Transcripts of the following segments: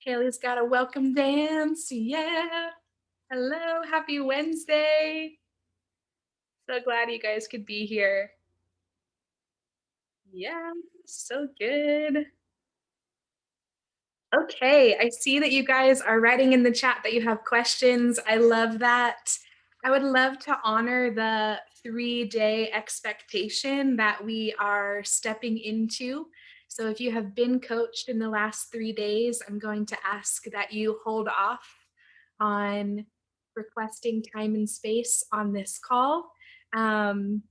Haley's got a welcome dance. Yeah. Hello. Happy Wednesday. So glad you guys could be here. Yeah. So good. Okay. I see that you guys are writing in the chat that you have questions. I love that. I would love to honor the 3-day expectation that we are stepping into. So if you have been coached in the last 3 days, I'm going to ask that you hold off on requesting time and space on this call, um,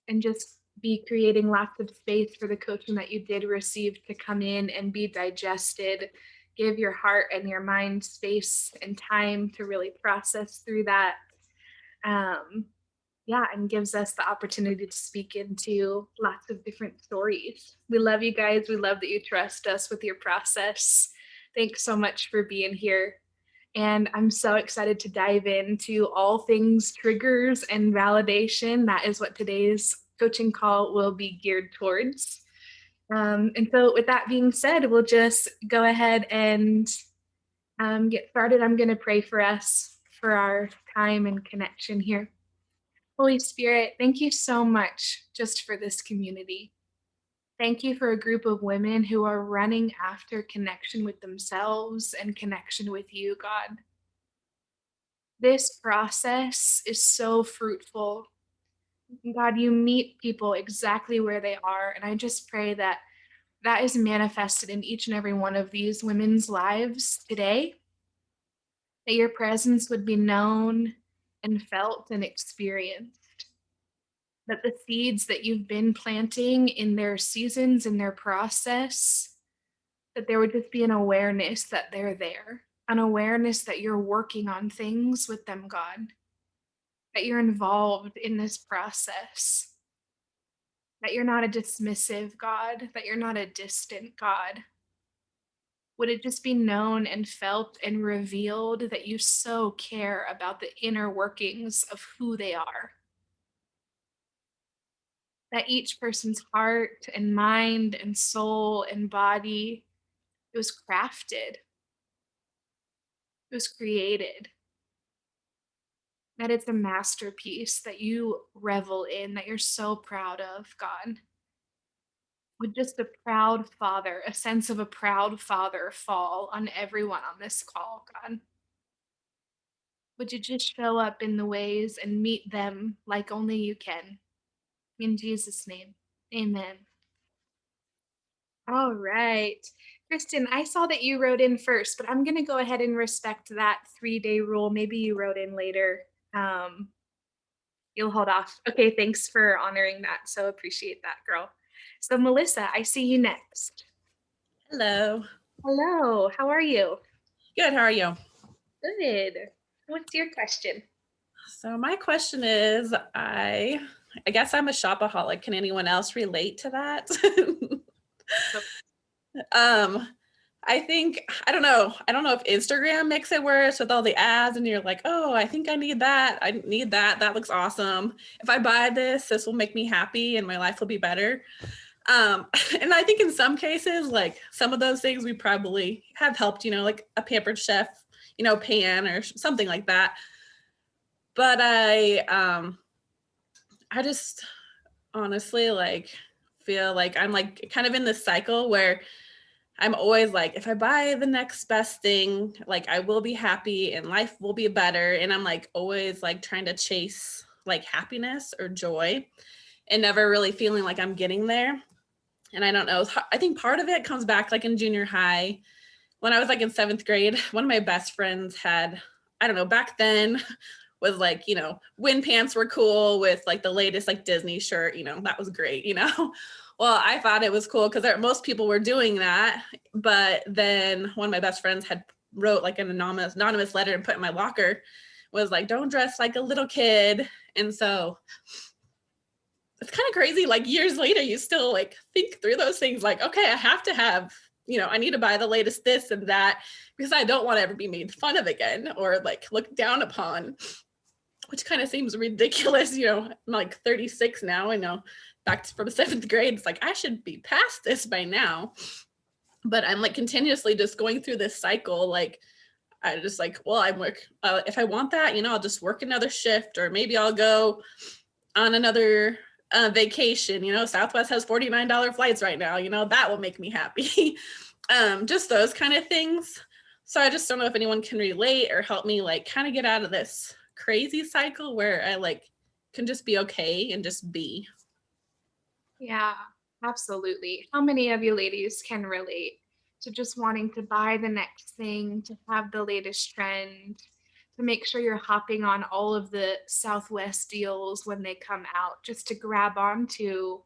and just be creating lots of space for the coaching that you did receive to come in and be digested. Give your heart and your mind space and time to really process through that. Um, yeah, and gives us the opportunity to speak into lots of different stories. We love you guys. We love that you trust us with your process. Thanks so much for being here. And I'm so excited to dive into all things triggers and validation. That is what today's coaching call will be geared towards. And so, with that being said, we'll just go ahead and get started. I'm going to pray for us for our time and connection here. Holy Spirit, thank you so much just for this community. Thank you for a group of women who are running after connection with themselves and connection with you, God. This process is so fruitful. God, you meet people exactly where they are. And I just pray that that is manifested in each and every one of these women's lives today, that your presence would be known and felt and experienced, that the seeds that you've been planting in their seasons, in their process, that there would just be an awareness that they're there, an awareness that you're working on things with them, God, that you're involved in this process, that you're not a dismissive God, that you're not a distant God. Would it just be known and felt and revealed that you so care about the inner workings of who they are? That each person's heart and mind and soul and body, it was crafted, it was created, that it's a masterpiece that you revel in, that you're so proud of, God. Would just a proud father, a sense of a proud father fall on everyone on this call, God? Would you just show up in the ways and meet them like only you can? In Jesus' name, amen. All right. Kristen, I saw that you wrote in first, but I'm going to go ahead and respect that 3-day rule. Maybe you wrote in later. Um, you'll hold off. Okay, thanks for honoring that. So appreciate that, girl. So, Melissa, I see you next. Hello. Hello, how are you? Good. How are you? Good. What's your question? So my question is, I guess I'm a shopaholic. Can anyone else relate to that? um, I think I don't know. I don't know if Instagram makes it worse with all the ads, and you're like, oh, I think I need that. I need that. That looks awesome. If I buy this, this will make me happy, and my life will be better. And I think in some cases, like some of those things we probably have helped. Like a Pampered Chef, pan or something like that. But I just honestly like feel like I'm like kind of in this cycle where I'm always like, if I buy the next best thing, like I will be happy and life will be better. And I'm like always like trying to chase like happiness or joy and never really feeling like I'm getting there. And I don't know. I think part of it comes back like in junior high. When I was like in 7th grade, one of my best friends had, I don't know, back then was like, when pants were cool with like the latest like Disney shirt, that was great. Well, I thought it was cool because most people were doing that. But then one of my best friends had wrote like an anonymous letter and put in my locker, was like, don't dress like a little kid. And so it's kind of crazy. Like years later, you still like think through those things like, okay, I have to have, I need to buy the latest this and that because I don't want to ever be made fun of again or like looked down upon, which kind of seems ridiculous. I'm like 36 now. I know back from 7th grade. It's like, I should be past this by now. but I'm like continuously just going through this cycle. Like I just like, well, I work, if I want that, I'll just work another shift, or maybe I'll go on another vacation. Southwest has $49 flights right now, that will make me happy. Just those kind of things. So I just don't know if anyone can relate or help me like kind of get out of this crazy cycle where I like can just be okay and just be. Yeah, absolutely. How many of you ladies can relate to just wanting to buy the next thing, to have the latest trend, to make sure you're hopping on all of the Southwest deals when they come out, just to grab onto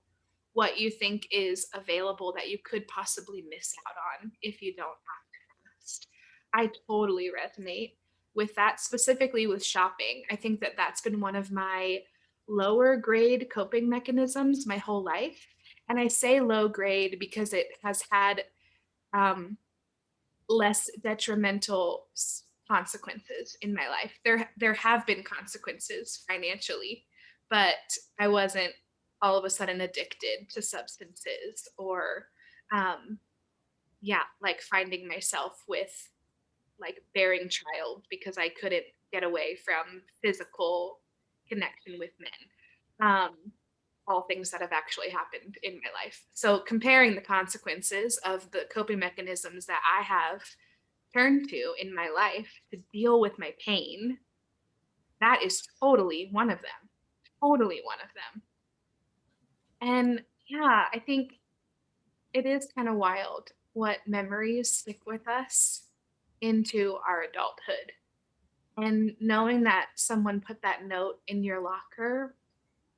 what you think is available that you could possibly miss out on if you don't act fast. I totally resonate with that, specifically with shopping. I think that that's been one of my lower grade coping mechanisms my whole life. And I say low grade because it has had um, less detrimental consequences in my life. There have been consequences financially, but I wasn't all of a sudden addicted to substances or um, yeah, like finding myself with like bearing child because I couldn't get away from physical connection with men. All things that have actually happened in my life. So comparing the consequences of the coping mechanisms that I have turned to in my life to deal with my pain, that is totally one of them. Totally one of them. And yeah, I think it is kind of wild what memories stick with us into our adulthood. And knowing that someone put that note in your locker,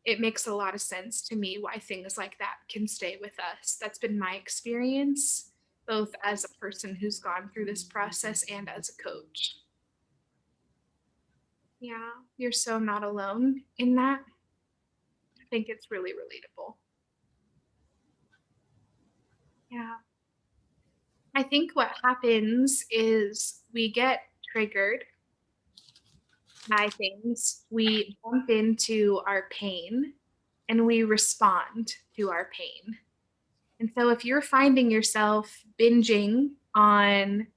it makes a lot of sense to me why things like that can stay with us. That's been my experience, both as a person who's gone through this process and as a coach. Yeah, you're so not alone in that. I think it's really relatable. Yeah. I think what happens is we get triggered by things, we bump into our pain, and we respond to our pain. And so if you're finding yourself binging on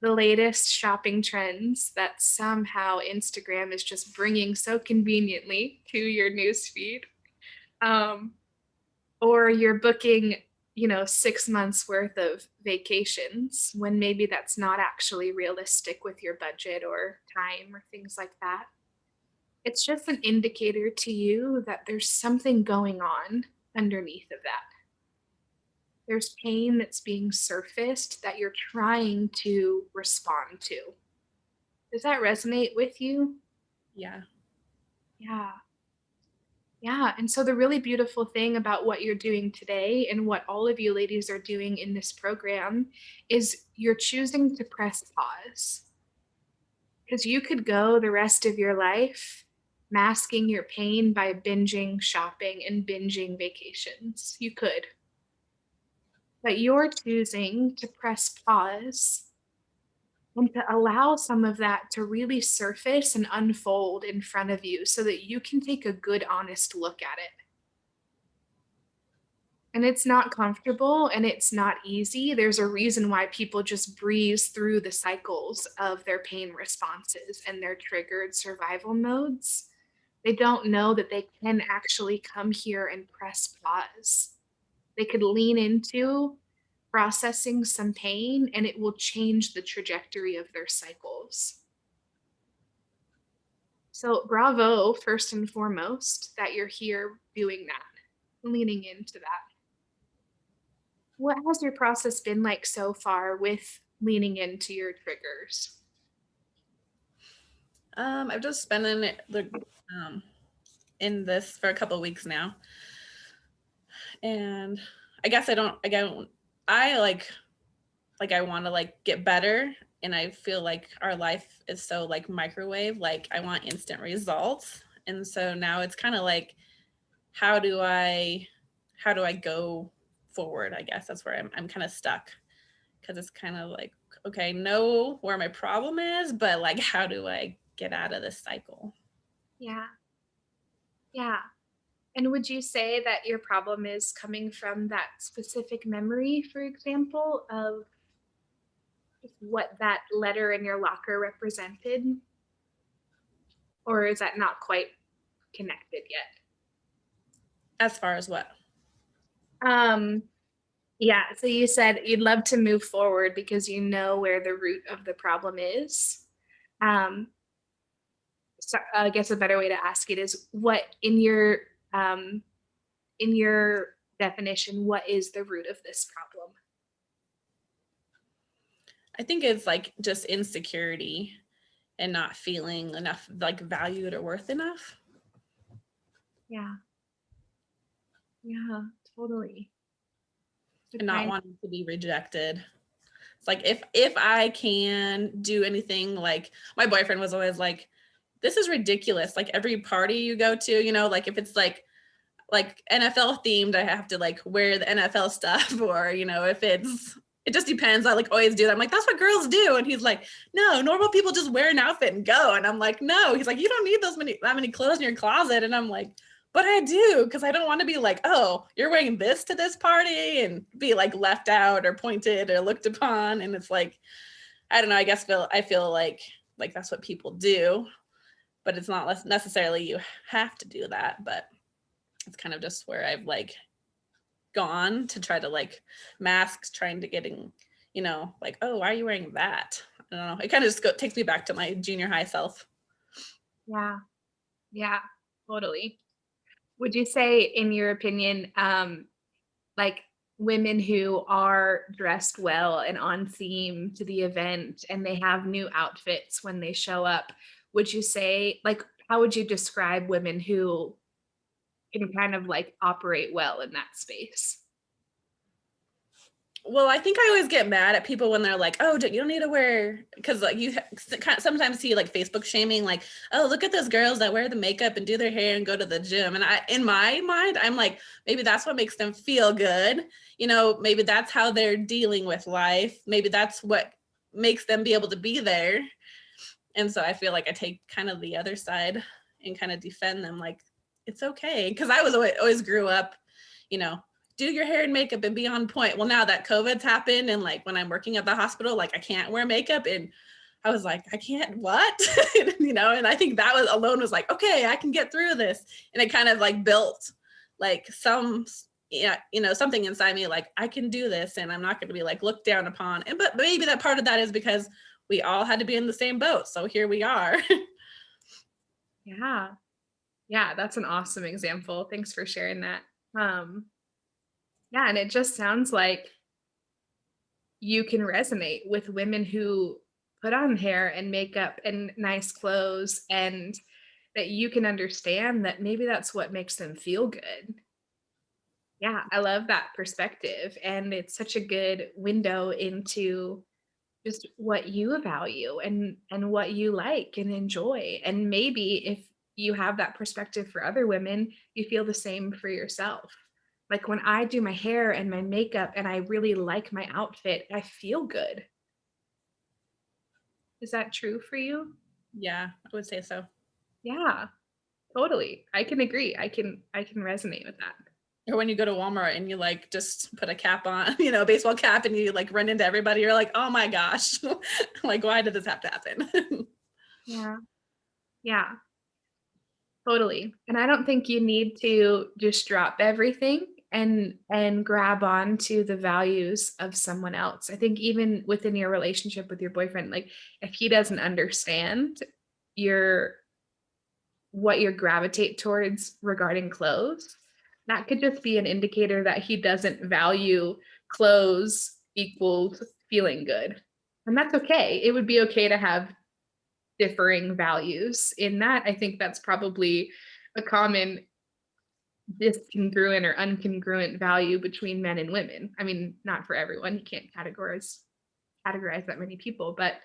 the latest shopping trends that somehow Instagram is just bringing so conveniently to your newsfeed, um, or you're booking 6 months worth of vacations when maybe that's not actually realistic with your budget or time or things like that, it's just an indicator to you that there's something going on underneath of that. There's pain that's being surfaced that you're trying to respond to. Does that resonate with you? Yeah. Yeah. Yeah. And so the really beautiful thing about what you're doing today and what all of you ladies are doing in this program is you're choosing to press pause. Because you could go the rest of your life masking your pain by binging shopping and binging vacations. You could. But you're choosing to press pause and to allow some of that to really surface and unfold in front of you so that you can take a good, honest look at it. And it's not comfortable and it's not easy. There's a reason why people just breeze through the cycles of their pain responses and their triggered survival modes. They don't know that they can actually come here and press pause. They could lean into processing some pain and it will change the trajectory of their cycles. So, bravo, first and foremost, that you're here doing that, leaning into that. What has your process been like so far with leaning into your triggers? I've just been in this for a couple of weeks now, and I guess I I want to like get better, and I feel like our life is so like microwave, like I want instant results. And so now it's kind of like, how do I go forward? I guess that's where I'm kind of stuck, because it's kind of like, okay, I know where my problem is, but like, how do I get out of this cycle? Yeah, yeah. And would you say that your problem is coming from that specific memory, for example, of what that letter in your locker represented? Or is that not quite connected yet? As far as what? Um, yeah, so you said you'd love to move forward because you know where the root of the problem is. Um, so I guess a better way to ask it is what um in your definition, what is the root of this problem? I think it's like just insecurity and not feeling enough like valued or worth enough. Yeah, yeah, totally. So And not trying, wanting to be rejected. It's like if I can do anything, like my boyfriend was always like, this is ridiculous. Like every party you go to, you know, like if it's like NFL themed, I have to like wear the NFL stuff, or you know, if it just depends. I like always do that. I'm like, that's what girls do. And he's like, no, normal people just wear an outfit and go. And I'm like, no. He's like, you don't need that many clothes in your closet. And I'm like, but I do, because I don't want to be like, oh, you're wearing this to this party and be like left out or pointed or looked upon. And it's like, I don't know. I feel like that's what people do, but it's not necessarily you have to do that. But it's kind of just where I've like gone to try to like mask trying to getting, you know, like, oh, why are you wearing that? I don't know. It kind of just takes me back to my junior high self. yeah, yeah, totally. Would you say, in your opinion, like women who are dressed well and on theme to the event and they have new outfits when they show up, would you say, like, how would you describe women who can kind of like operate well in that space? Well, I think I always get mad at people when they're like, "Oh, you don't need to wear," because like you sometimes see like Facebook shaming, like, "Oh, look at those girls that wear the makeup and do their hair and go to the gym." And in my mind, I'm like, maybe that's what makes them feel good. You know, maybe that's how they're dealing with life. Maybe that's what makes them be able to be there. And so I feel like I take kind of the other side and kind of defend them, like it's okay, because I was always grew up, you know, do your hair and makeup and be on point. Well, now that COVID's happened and like when I'm working at the hospital, like I can't wear makeup, and I was like, I can't what? You know, and I think that was alone was like, okay, I can get through this. And it kind of like built like some, yeah, you know, something inside me like I can do this and I'm not going to be like looked down upon. And but maybe that part of that is because we all had to be in the same boat. So here we are. Yeah. Yeah, that's an awesome example. Thanks for sharing that. Um, yeah, and it just sounds like you can resonate with women who put on hair and makeup and nice clothes, and that you can understand that maybe that's what makes them feel good. Yeah, I love that perspective. And it's such a good window into just what you value and what you like and enjoy. And maybe if you have that perspective for other women, you feel the same for yourself. Like when I do my hair and my makeup and I really like my outfit, I feel good. Is that true for you? Yeah, I would say so. Yeah, totally. I can agree. I can resonate with that. Or when you go to Walmart and you like just put a cap on, you know, a baseball cap, and you like run into everybody, you're like, oh my gosh, like why did this have to happen? Yeah. Yeah. Totally. And I don't think you need to just drop everything and grab on to the values of someone else. I think even within your relationship with your boyfriend, like if he doesn't understand your what you gravitate towards regarding clothes, that could just be an indicator that he doesn't value clothes equals feeling good. And that's okay. It would be okay to have differing values in that. I think that's probably a common discongruent or uncongruent value between men and women. I mean, not for everyone. You can't categorize that many people, but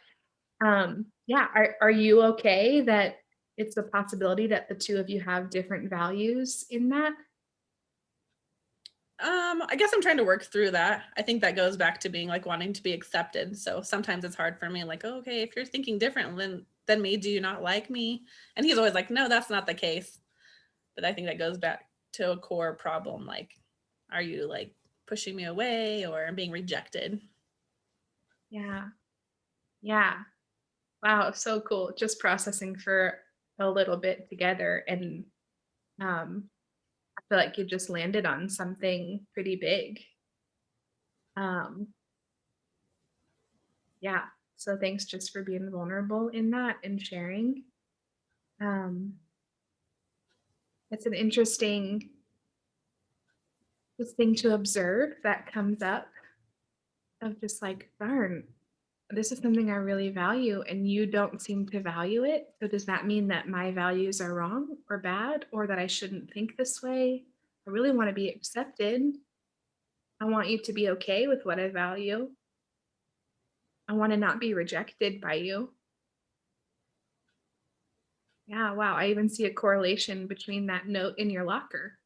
yeah, are you okay that it's a possibility that the two of you have different values in that? I guess I'm trying to work through that. I think that goes back to being like wanting to be accepted. So sometimes it's hard for me, like, oh, okay, if you're thinking different than me, do you not like me? And he's always like, no, that's not the case. But I think that goes back to a core problem, like, are you like pushing me away or being rejected? Yeah. Yeah. Wow, so cool. Just processing for a little bit together, and I feel like you just landed on something pretty big. Um yeah. So thanks just for being vulnerable in that and sharing. Um it's an interesting thing to observe that comes up, of just like, darn, this is something I really value and you don't seem to value it. So does that mean that my values are wrong or bad, or that I shouldn't think this way? I really want to be accepted. I want you to be okay with what I value. I want to not be rejected by you. Yeah, wow. I even see a correlation between that note in your locker.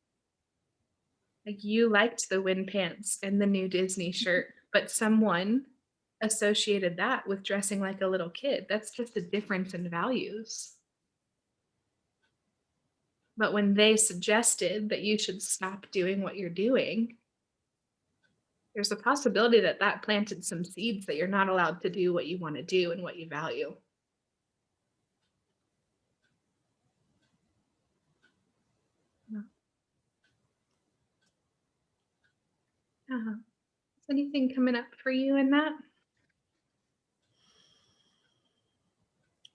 Like, you liked the wind pants and the new Disney shirt, but someone associated that with dressing like a little kid. That's just a difference in values. But when they suggested that you should stop doing what you're doing, there's a possibility that that planted some seeds that you're not allowed to do what you want to do and what you value. Yeah. Is anything coming up for you in that?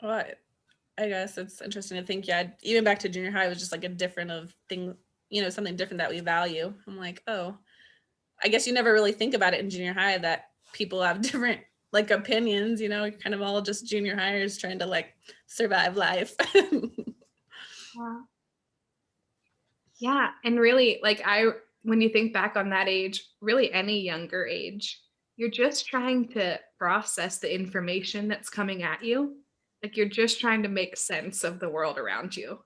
Well, I guess it's interesting to think, yeah, even back to junior high was just like a different of thing, something different that we value. I'm like, oh, I guess you never really think about it in junior high that people have different like opinions, kind of all just junior hires trying to like survive life. Wow. Yeah. And really, like, when you think back on that age, really any younger age, you're just trying to process the information that's coming at you. Like, you're just trying to make sense of the world around you.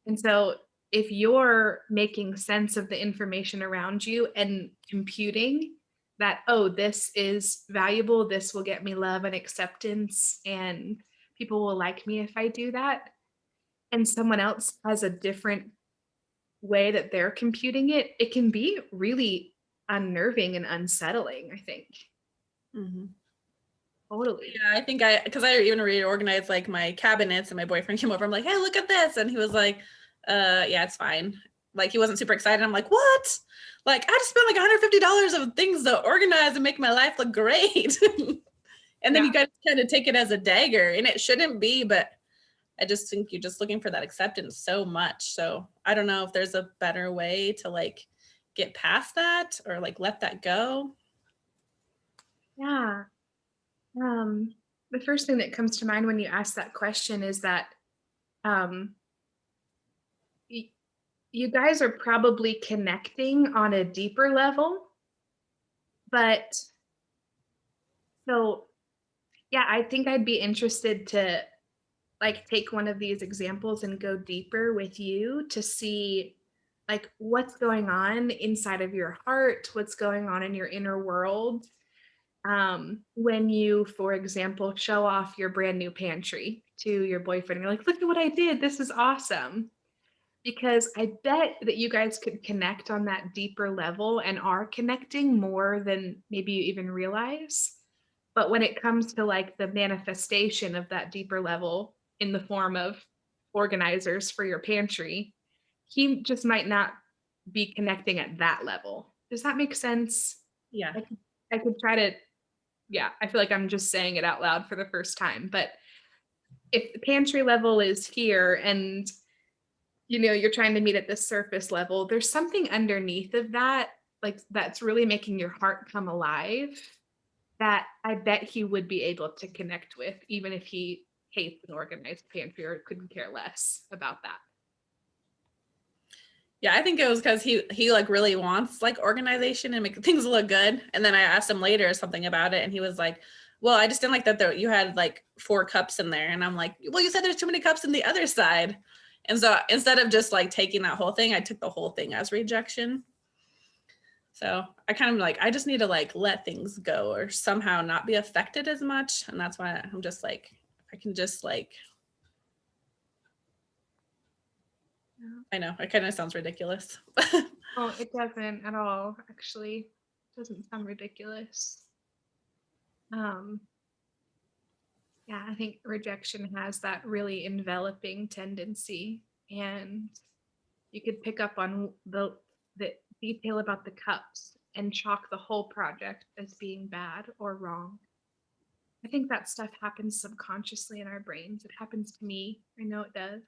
And so if you're making sense of the information around you and computing that, oh, this is valuable, this will get me love and acceptance, and people will like me if I do that, and someone else has a different way that they're computing it, it can be really unnerving and unsettling, I think. Mm-hmm. Totally. Yeah, I think because I even reorganized like my cabinets, and my boyfriend came over. I'm like, hey, look at this. And he was like, yeah, it's fine. Like, he wasn't super excited. I'm like, what? Like, I just spent like $150 of things to organize and make my life look great. And then you guys kind of take it as a dagger, and it shouldn't be, but I just think you're just looking for that acceptance so much. So I don't know if there's a better way to like get past that or like let that go. Yeah. The first thing that comes to mind when you ask that question is that um, you guys are probably connecting on a deeper level, but so yeah, I think I'd be interested to like take one of these examples and go deeper with you to see like what's going on inside of your heart, what's going on in your inner world, when you, for example, show off your brand new pantry to your boyfriend. You're like, look at what I did, this is awesome. Because I bet that you guys could connect on that deeper level and are connecting more than maybe you even realize. But when it comes to like the manifestation of that deeper level in the form of organizers for your pantry, he just might not be connecting at that level. Does that make sense? Yeah. I could try to, yeah, I feel like I'm just saying it out loud for the first time. But if the pantry level is here and you're trying to meet at the surface level, there's something underneath of that, like that's really making your heart come alive, that I bet he would be able to connect with, even if he hates an organized pantry or couldn't care less about that. Yeah, I think it was because he like really wants like organization and make things look good. And then I asked him later something about it, and he was like, well, I just didn't like that you had like 4 cups in there. And I'm like, well, you said there's too many cups in the other side. And so instead of just like taking that whole thing, I took the whole thing as rejection. So I kind of like, I just need to like let things go or somehow not be affected as much. And that's why I'm just like, I can just like Yeah. I know, it kind of sounds ridiculous. Oh, it doesn't at all, actually. It doesn't sound ridiculous. Um, yeah, I think rejection has that really enveloping tendency. And you could pick up on the detail about the cups and chalk the whole project as being bad or wrong. I think that stuff happens subconsciously in our brains. It happens to me. I know it does.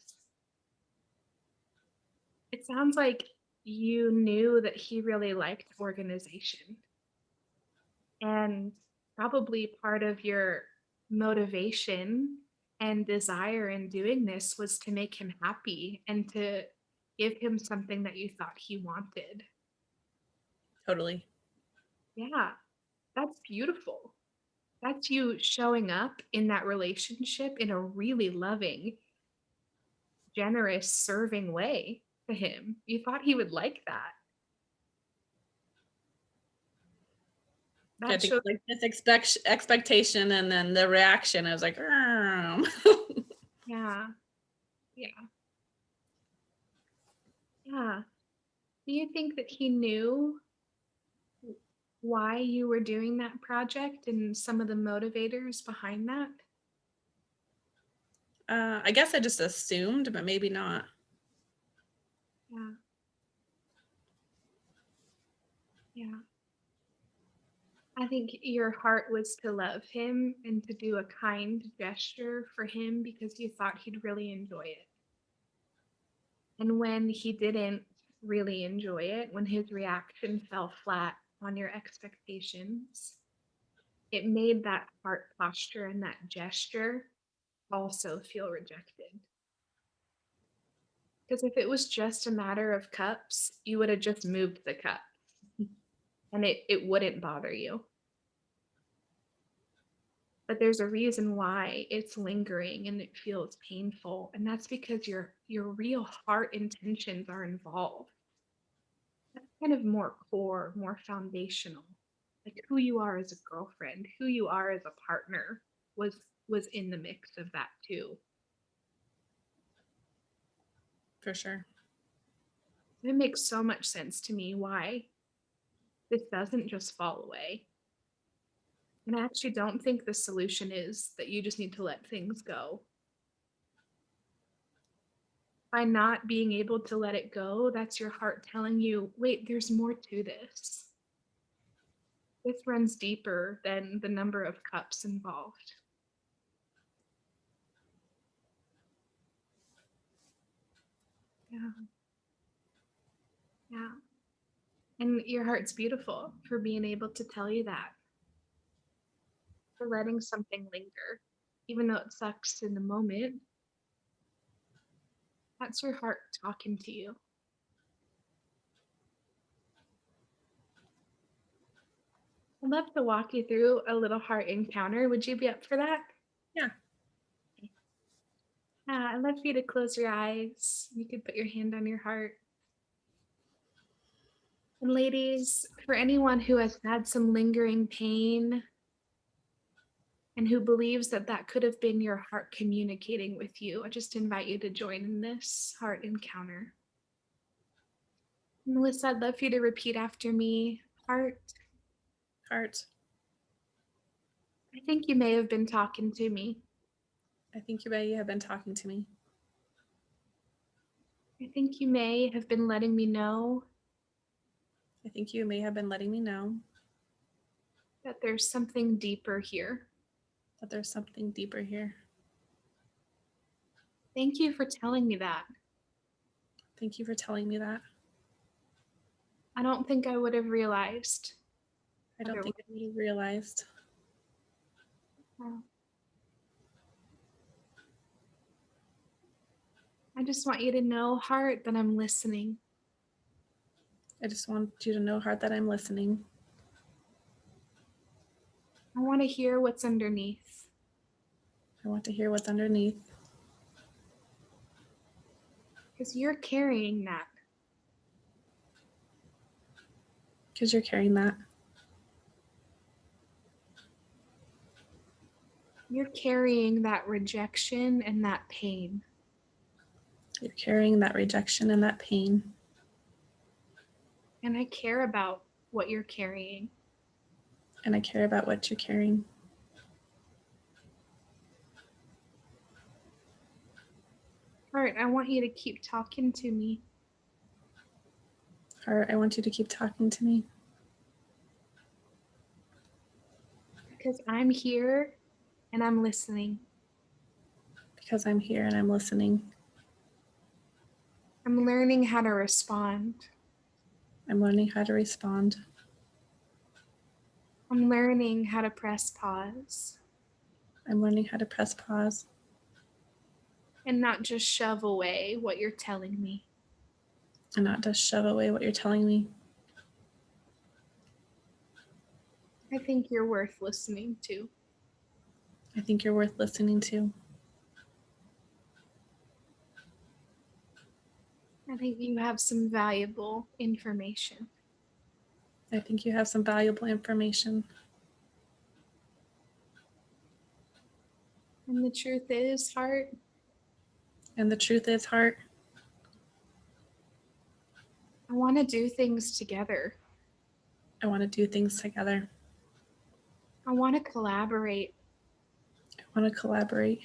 It sounds like you knew that he really liked organization. And probably part of your motivation and desire in doing this was to make him happy and to give him something that you thought he wanted. Totally. Yeah, that's beautiful. That's you showing up in that relationship in a really loving, generous, serving way to him. You thought he would like that. I That think shows, like this expectation and then the reaction, I was like, yeah, yeah, yeah. Do you think that he knew why you were doing that project and some of the motivators behind that? I guess I just assumed, but maybe not. Yeah, yeah. I think your heart was to love him and to do a kind gesture for him because you thought he'd really enjoy it. And when he didn't really enjoy it, when his reaction fell flat on your expectations, it made that heart posture and that gesture also feel rejected. Because if it was just a matter of cups, you would have just moved the cup and it wouldn't bother you. But there's a reason why it's lingering and it feels painful. And that's because your real heart intentions are involved. That's kind of more core, more foundational. Like who you are as a girlfriend, who you are as a partner was in the mix of that too. For sure. It makes so much sense to me why this doesn't just fall away. And I actually don't think the solution is that you just need to let things go. By not being able to let it go, that's your heart telling you, wait, there's more to this. This runs deeper than the number of cups involved. Yeah. Yeah. And your heart's beautiful for being able to tell you that, for letting something linger, even though it sucks in the moment. That's your heart talking to you. I'd love to walk you through a little heart encounter. Would you be up for that? Yeah. I'd love for you to close your eyes. You could put your hand on your heart. And ladies, for anyone who has had some lingering pain and who believes that that could have been your heart communicating with you, I just invite you to join in this heart encounter. Melissa, I'd love for you to repeat after me. Heart, Heart, I think you may have been talking to me. I think you may have been talking to me. I think you may have been letting me know I think you may have been letting me know that there's something deeper here. that there's something deeper here. Thank you for telling me that. Thank you for telling me that. I don't think I would have realized. I don't think I would have realized. I just want you to know, heart, that I'm listening. I just want you to know, heart, that I'm listening. I want to hear what's underneath. I want to hear what's underneath. Because you're carrying that. Because you're carrying that. You're carrying that rejection and that pain. You're carrying that rejection and that pain. And I care about what you're carrying. And I care about what you're carrying. Heart, I want you to keep talking to me. Heart, I want you to keep talking to me. Because I'm here and I'm listening. Because I'm here and I'm listening. I'm learning how to respond. I'm learning how to respond. I'm learning how to press pause. I'm learning how to press pause. And not just shove away what you're telling me. And not just shove away what you're telling me. I think you're worth listening to. I think you're worth listening to. I think you have some valuable information. I think you have some valuable information. And the truth is, Heart, And the truth is, Heart, I want to do things together. I want to do things together. I want to collaborate. I want to collaborate.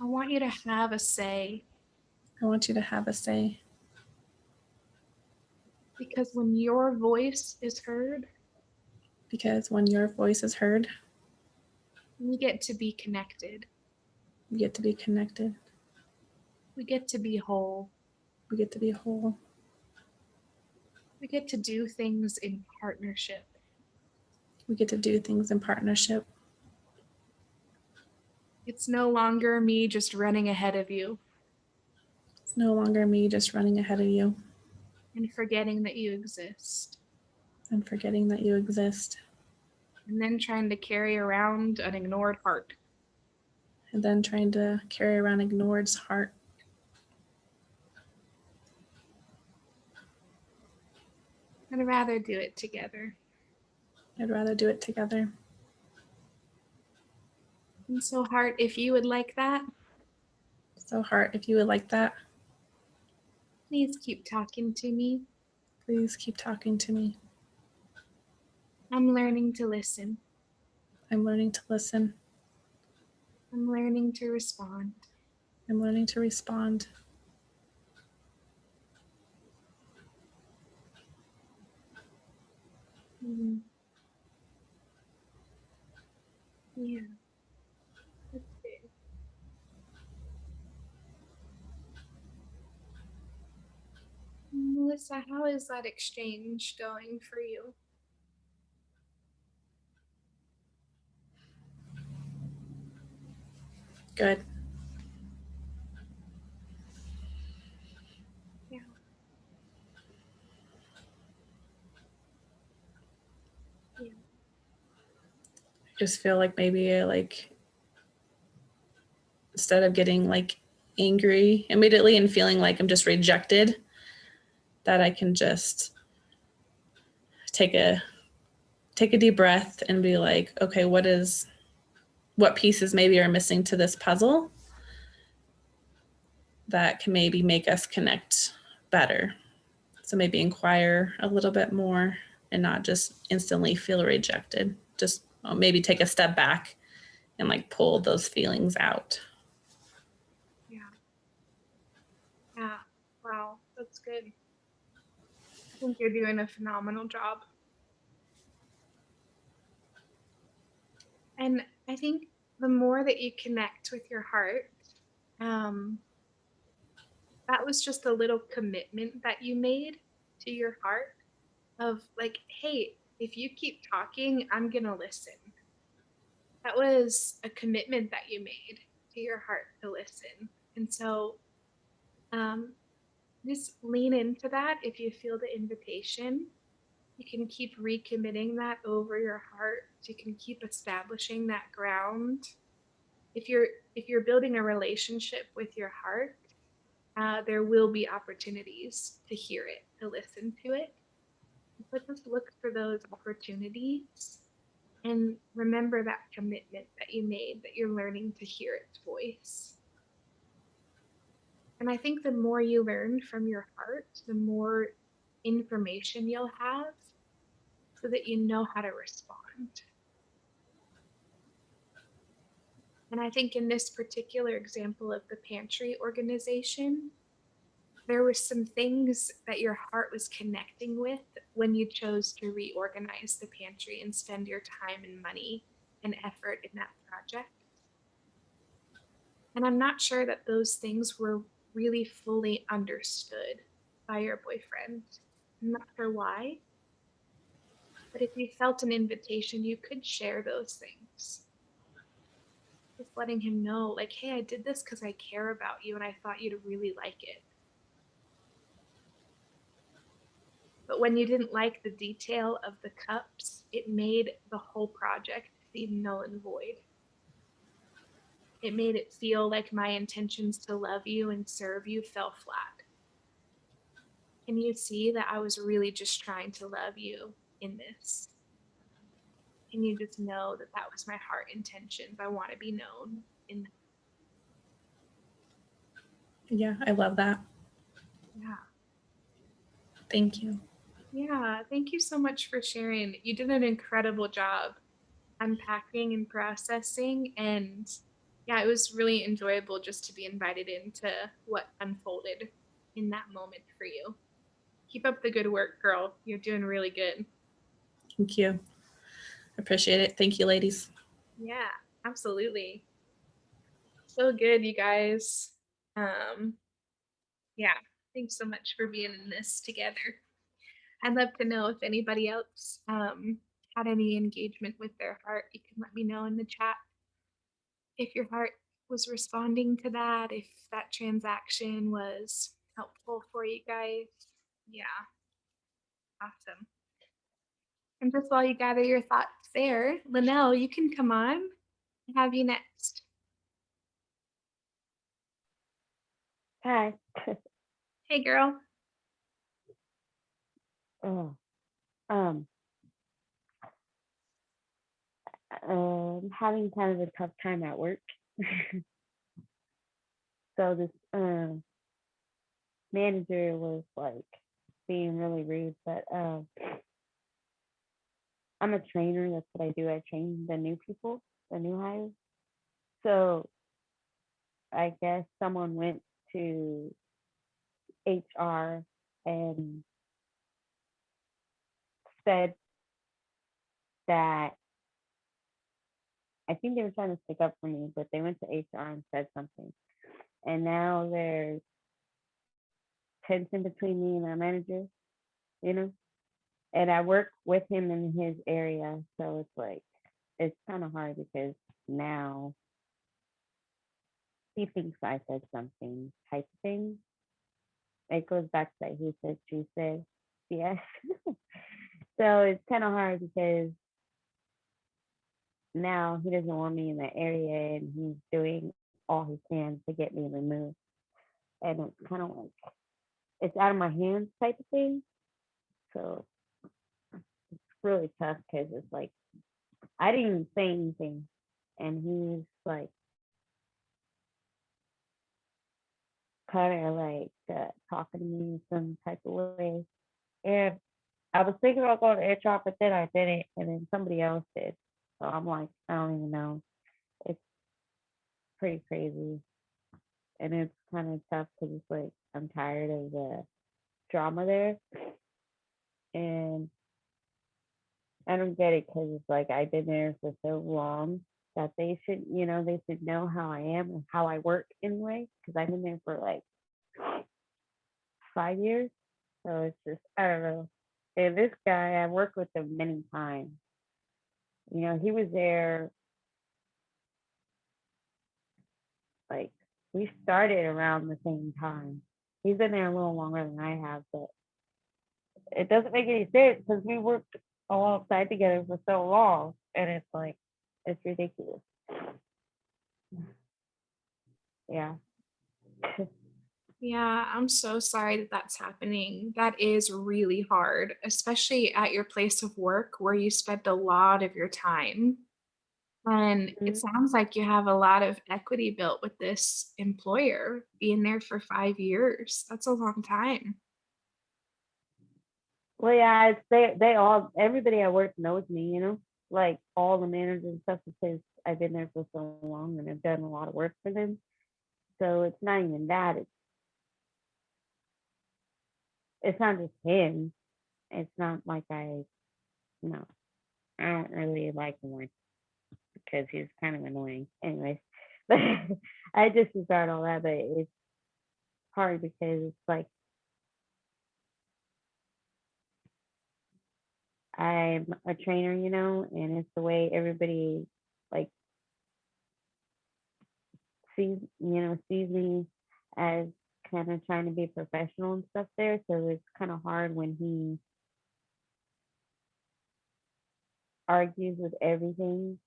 I want you to have a say. I want you to have a say. Because when your voice is heard, Because when your voice is heard, we get to be connected. we get to be connected. We get to be whole. We get to be whole. We get to do things in partnership. We get to do things in partnership. It's no longer me just running ahead of you It's no longer me just running ahead of you and forgetting that you exist, and forgetting that you exist, and then trying to carry around an ignored heart. and then trying to carry around ignored's heart. I'd rather do it together. I'd rather do it together. And so, Heart, if you would like that, So, Heart, if you would like that, please keep talking to me. please keep talking to me. I'm learning to listen. I'm learning to listen. I'm learning to respond. I'm learning to respond. Mm. Yeah, that's good. Melissa, how is that exchange going for you? Good. Yeah. Yeah. I just feel like maybe instead of getting angry immediately and feeling like I'm just rejected, that I can just take a deep breath and be like, okay, what pieces maybe are missing to this puzzle that can maybe make us connect better. So maybe inquire a little bit more and not just instantly feel rejected. Just maybe take a step back and pull those feelings out. Yeah. Yeah. Wow, that's good. I think you're doing a phenomenal job. And I think the more that you connect with your heart, um, that was just a little commitment that you made to your heart of like, hey, if you keep talking, I'm going to listen. That was a commitment that you made to your heart to listen. And so um, just lean into that if you feel the invitation. You can keep recommitting that over your heart. You can keep establishing that ground. If you're building a relationship with your heart, there will be opportunities to hear it, to listen to it. But just look for those opportunities and remember that commitment that you made, that you're learning to hear its voice. And I think the more you learn from your heart, the more information you'll have so that you know how to respond. And I think in this particular example of the pantry organization, there were some things that your heart was connecting with when you chose to reorganize the pantry and spend your time and money and effort in that project. And I'm not sure that those things were really fully understood by your boyfriend. I'm not sure why, but if you felt an invitation, you could share those things. Just letting him know, like, hey, I did this because I care about you and I thought you'd really like it. But when you didn't like the detail of the cups, it made the whole project seem null and void. It made it feel like my intentions to love you and serve you fell flat. Can you see that I was really just trying to love you in this? Can you just know that that was my heart intentions? I want to be known in that. Yeah, I love that. Yeah. Thank you. Yeah. Thank you so much for sharing. You did an incredible job unpacking and processing. And yeah, it was really enjoyable just to be invited into what unfolded in that moment for you. Keep up the good work, girl. You're doing really good. Thank you. Appreciate it. Thank you, ladies. Yeah, absolutely. So good, you guys. Um, yeah, thanks so much for being in this together. I'd love to know if anybody else had any engagement with their heart. You can let me know in the chat if your heart was responding to that, if that transaction was helpful for you guys. Yeah, awesome. And just while you gather your thoughts there, Linnell, you can come on. I have you next. Hi. Hey, girl. Oh, having kind of a tough time at work. So this manager was like being really rude, but I'm a trainer. That's what I do. I train the new people, the new hires. So I guess someone went to HR and said that I think they were trying to stick up for me, but they went to HR and said something. And now there's tension between me and our manager, you know? And I work with him in his area. So it's like, it's kind of hard because now he thinks I said something type of thing. It goes back to that he said, she said, yes. So it's kind of hard because now he doesn't want me in that area and he's doing all he can to get me removed. And it's kind of like, it's out of my hands type of thing. So it's really tough because it's like, I didn't even say anything. And he's like, kind of like talking to me in some type of way. And I was thinking about going to HR, but then I didn't. And then somebody else did. So I'm like, I don't even know. It's pretty crazy. And it's kind of tough because it's like, I'm tired of the drama there. And I don't get it because it's like I've been there for so long that they should, they should know how I am and how I work anyway. Because I've been there for like 5 years. So it's just, I don't know. And this guy, I worked with him many times. He was there, like, we started around the same time. He's been there a little longer than I have, but it doesn't make any sense because we worked alongside together for so long. And it's like, it's ridiculous. Yeah. Yeah, I'm so sorry that that's happening. That is really hard, especially at your place of work where you spend a lot of your time. And it Mhm. sounds like you have a lot of equity built with this employer being there for 5 years. That's a long time. Well, yeah, they all everybody at work knows me, like all the managers and stuff because I've been there for so long and I've done a lot of work for them. So it's not even that. It's not just him. It's not like no, I don't really like him because he's kind of annoying. Anyways, but I disregard all that. But it's hard because it's like I'm a trainer, and it's the way everybody like sees me as kind of trying to be professional and stuff there. So it's kind of hard when he argues with everything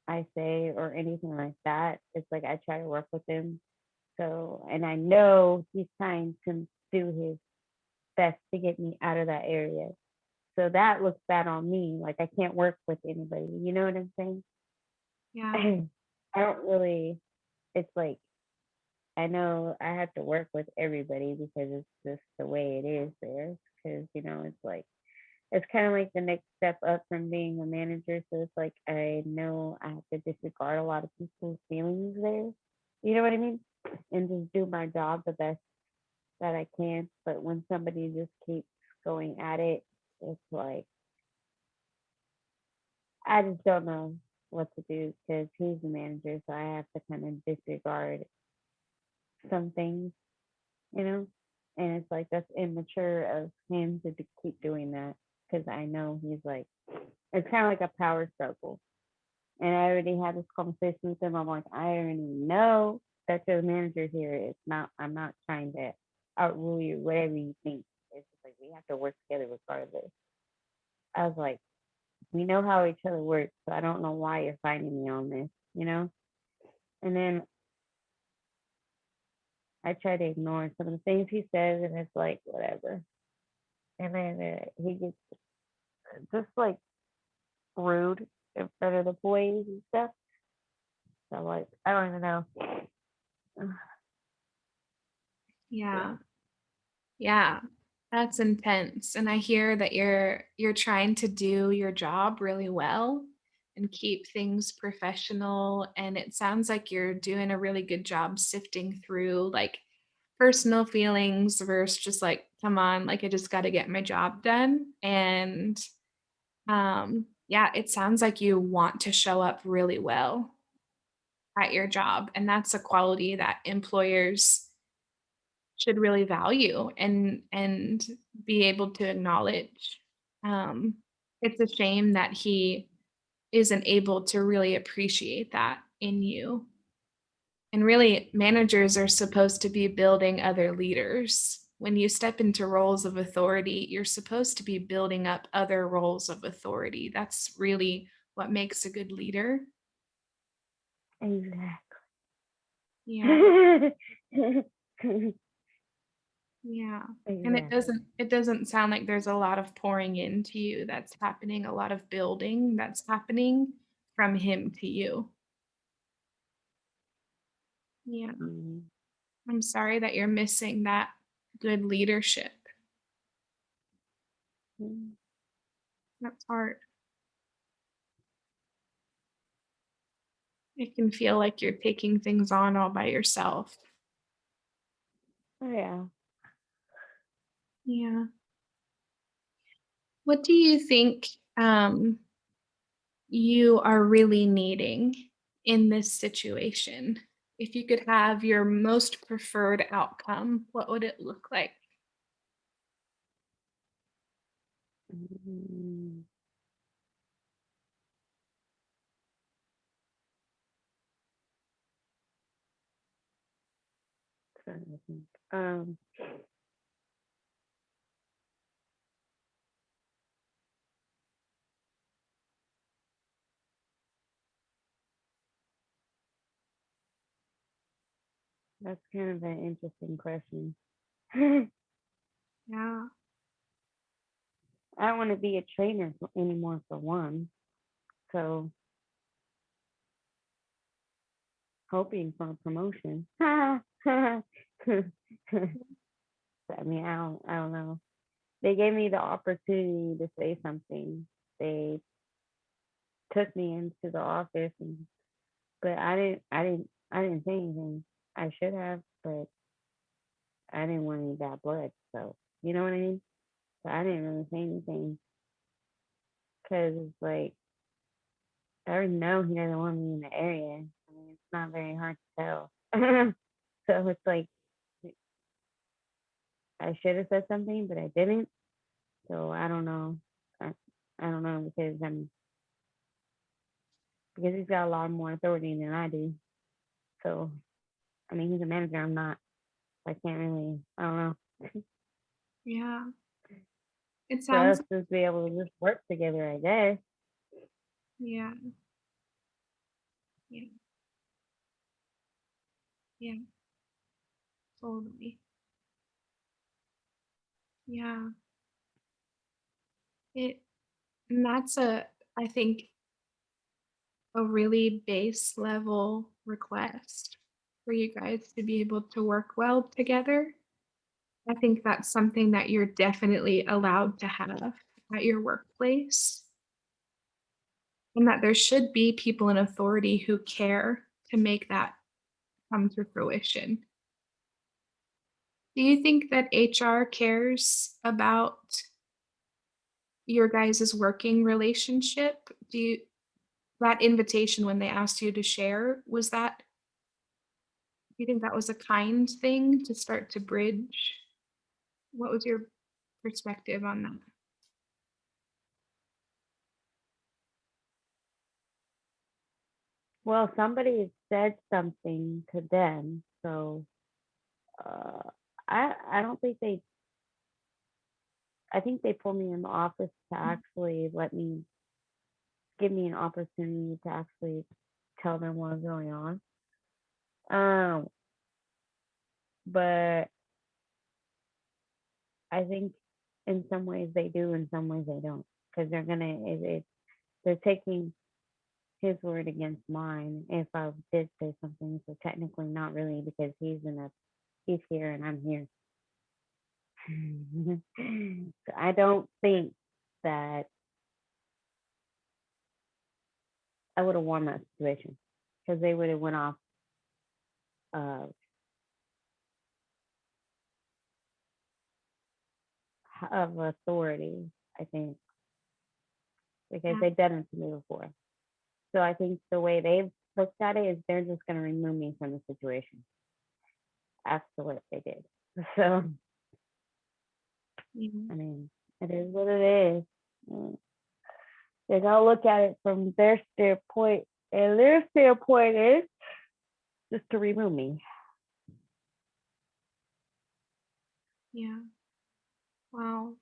I say or anything like that. It's like I try to work with him. So, and I know he's trying to do his best to get me out of that area. So that looks bad on me. Like I can't work with anybody. You know what I'm saying? Yeah. I don't really, it's like, I know I have to work with everybody because it's just the way it is there. Because, it's like, it's kind of like the next step up from being a manager. So it's like, I know I have to disregard a lot of people's feelings there. You know what I mean? And just do my job the best that I can. But when somebody just keeps going at it, it's like, I just don't know what to do because he's the manager. So I have to kind of disregard some things, you know? And it's like, that's immature of him to keep doing that because I know he's like, it's kind of like a power struggle. And I already had this conversation with him. I'm like, I already know that you're the manager here. It's not, I'm not trying to outrule you, whatever you think. It's just like, we have to work together regardless. I was like, we know how each other works. So I don't know why you're fighting me on this. And then I try to ignore some of the things he says, and it's like, whatever. And then he gets just like rude in front of the boys and stuff. So like, I don't even know. Yeah. Yeah. Yeah. That's intense. And I hear that you're trying to do your job really well and keep things professional, and it sounds like you're doing a really good job sifting through like personal feelings versus just like, come on, like I just got to get my job done. And yeah, it sounds like you want to show up really well at your job, and that's a quality that employers should really value and be able to acknowledge. Um, it's a shame that he isn't able to really appreciate that in you. And really, managers are supposed to be building other leaders. When you step into roles of authority, you're supposed to be building up other roles of authority. That's really what makes a good leader. Yeah. Exactly. Yeah. And it Exactly. doesn't it doesn't sound like there's a lot of pouring into you that's happening, a lot of building that's happening from him to you. Yeah. Mhm. I'm sorry that you're missing that good leadership. Mhm. That's hard. It can feel like you're taking things on all by yourself. Oh, yeah. Yeah. What do you think you are really needing in this situation? If you could have your most preferred outcome, what would it look like? Mm, trying to think. That's kind of an interesting question. Yeah. I don't want to be a trainer anymore for one. So hoping for a promotion. I mean, I don't know. They gave me the opportunity to say something. They took me into the office, but I didn't say anything. I should have, but I didn't want any bad blood. So you know what I mean. So I didn't really say anything because it's like I already know he doesn't want me in the area. I mean, it's not very hard to tell. So it's like I should have said something, but I didn't. So I don't know. I, I don't know because he's got a lot more authority than I do. So I mean, he's a manager. I'm not. I can't really. I don't know. Yeah. It For us sounds, to be able to just work together, I guess. yeah. Yeah. Yeah. Totally. Yeah. It, and that's I think, a really base level request for you guys to be able to work well together. I think that's something that you're definitely allowed to have at your workplace, and that there should be people in authority who care to make that come to fruition. Do you think that HR cares about your guys' working relationship? Do you, that invitation when they asked you to share, was that, do you think that was a kind thing to start to bridge? What was your perspective on that? Well, somebody said something to them, so uh, I don't think they. I think they pulled me in the office to actually give me an opportunity to actually tell them what was going on. Um, but I think in some ways they do, in some ways they don't, because they're taking his word against mine if I did say something. So technically, not really, because he's here and I'm here. So I don't think that I would have won that situation because they would have went off uh, of authority. I think because Yeah, they've done it to me before. So I think the way they've looked at it is they're just going to remove me from the situation after what they did. So yeah, I mean, it is what it is. They gotta look at it from their standpoint, and their standpoint is just to remove me. yeah. Wow.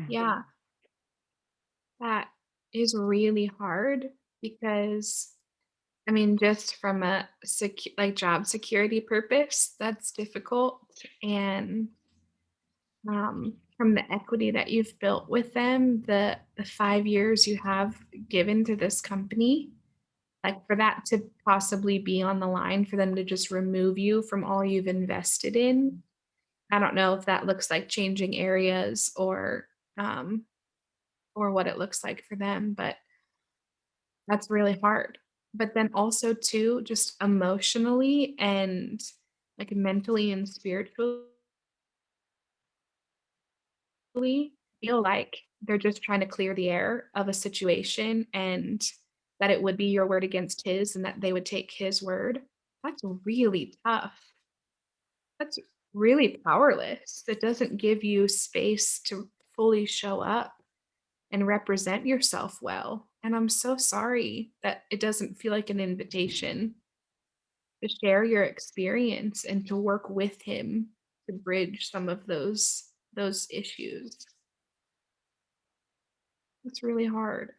Yeah, that is really hard because I mean, just from a like job security purpose, that's difficult. And from the equity that you've built with them, the 5 years you have given to this company, like for that to possibly be on the line for them to just remove you from all you've invested in. I don't know if that looks like changing areas um or what it looks like for them, but that's really hard. But then also too, just emotionally and like mentally and spiritually feel like they're just trying to clear the air of a situation and that it would be your word against his and that they would take his word. That's really tough. That's really powerless. It doesn't give you space to fully show up and represent yourself well. And I'm so sorry that it doesn't feel like an invitation to share your experience and to work with him to bridge some of those issues. It's really hard.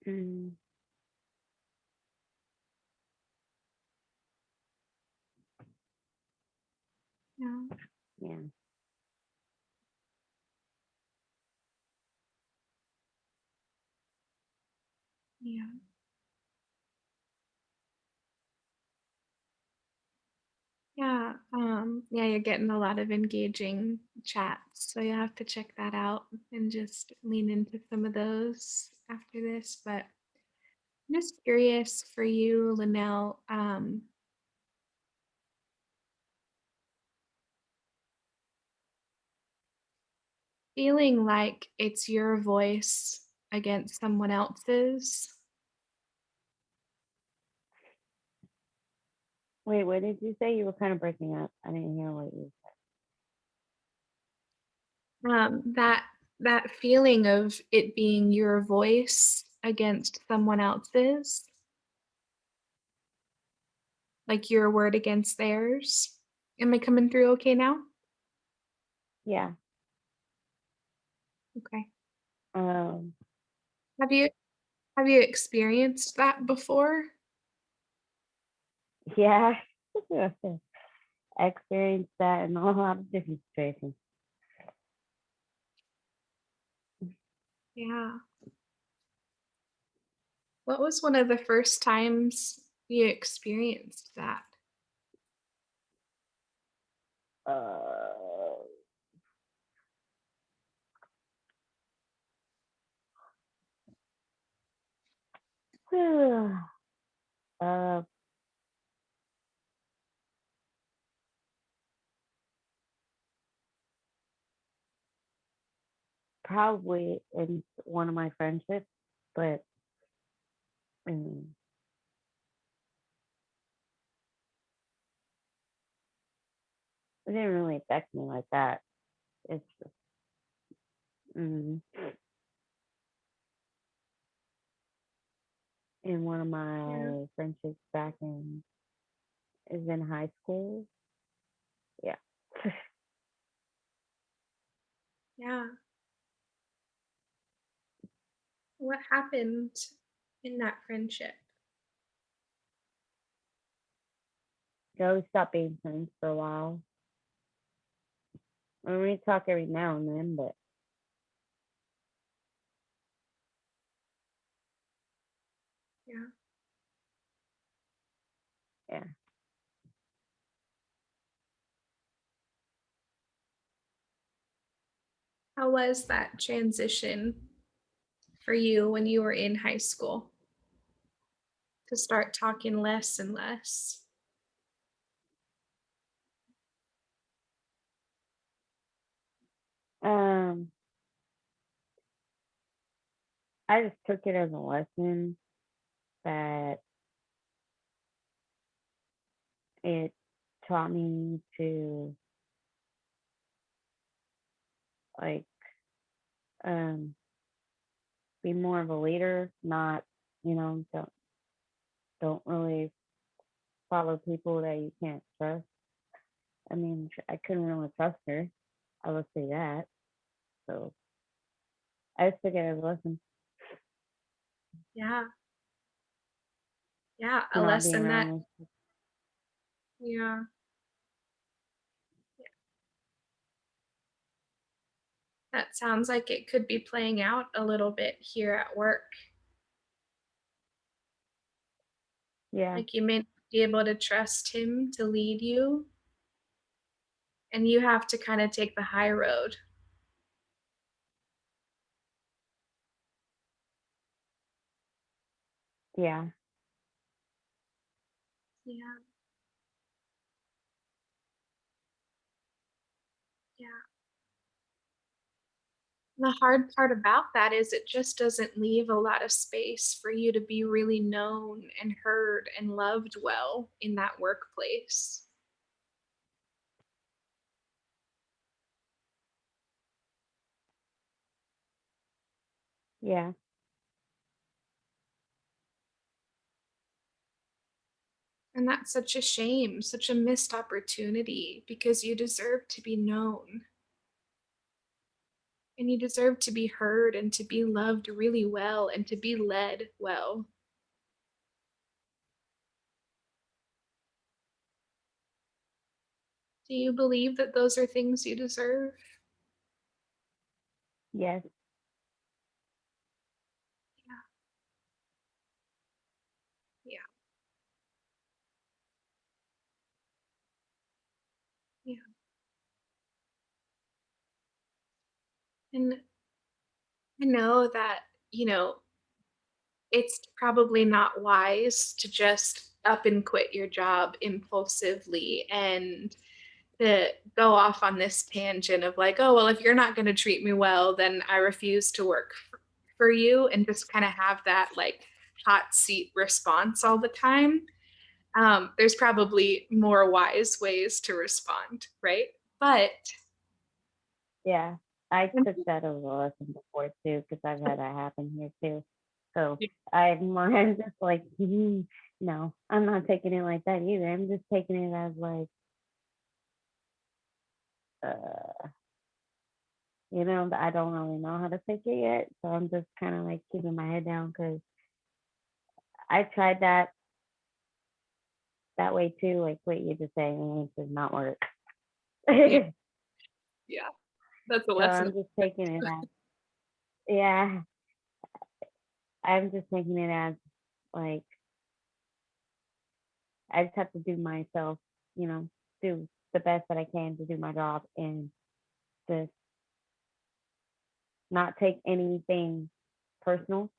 Mm, Yeah. yeah. Yeah. Yeah, you're getting a lot of engaging chats, so you have to check that out and just lean into some of those after this. But I'm just curious for you, Linnell, feeling like it's your voice against someone else's. Wait, what did you say? You were kind of breaking up. I didn't hear what you That that feeling of it being your voice against someone else's, like your word against theirs. Am I coming through okay now? said. Yeah. Okay. Um, Have you have you experienced that before? yeah. I experienced that in a lot of different situations. Yeah. What was one of the first times you experienced that? Uh, uh, probably in one of my friendships, but mm, it didn't really affect me like that. It's just, mm, in one of Yeah. my friendships back is in high school. Yeah. Yeah. What happened in that friendship? So we stopped being friends for a while. I mean, we talk every now and then, but Yeah. yeah. How was that transition for you when you were in high school to start talking less and less? Um, I just took it as a lesson that it taught me to like um be more of a leader, not, don't really follow people that you can't trust. I mean, I couldn't really trust her. I will say that. So I just took it as a lesson, Yeah. Yeah. A not being lesson that, around with. yeah. That sounds like it could be playing out a little bit here at work. Yeah, Like you may not be able to trust him to lead you, and you have to kind of take the high road. yeah, Yeah. Yeah. The hard part about that is it just doesn't leave a lot of space for you to be really known and heard and loved well in that workplace. yeah, And that's such a shame, such a missed opportunity because you deserve to be known and you deserve to be heard and to be loved really well and to be led well. Do you believe that those are things you deserve? yes, Yeah. Yeah. Yeah. And I know that, you know, it's probably not wise to just up and quit your job impulsively and to go off on this tangent of like, oh, well, if you're not going to treat me well, then I refuse to work for you, and just kind of have that like hot seat response all the time. There's probably more wise ways to respond, right? But Yeah, I took that as a lesson before too, because I've had that happen here too. So I'm just like, no, I'm not taking it like that either. I'm just taking it as like, uh, I don't really know how to take it yet. So I'm just kind of like keeping my head down because I tried that way too, like what you just saying, and it does not work. yeah, So yeah, that's a lesson. I'm just taking it as, yeah, I'm just taking it as like, I just have to do myself, do the best that I can to do my job and just not take anything personal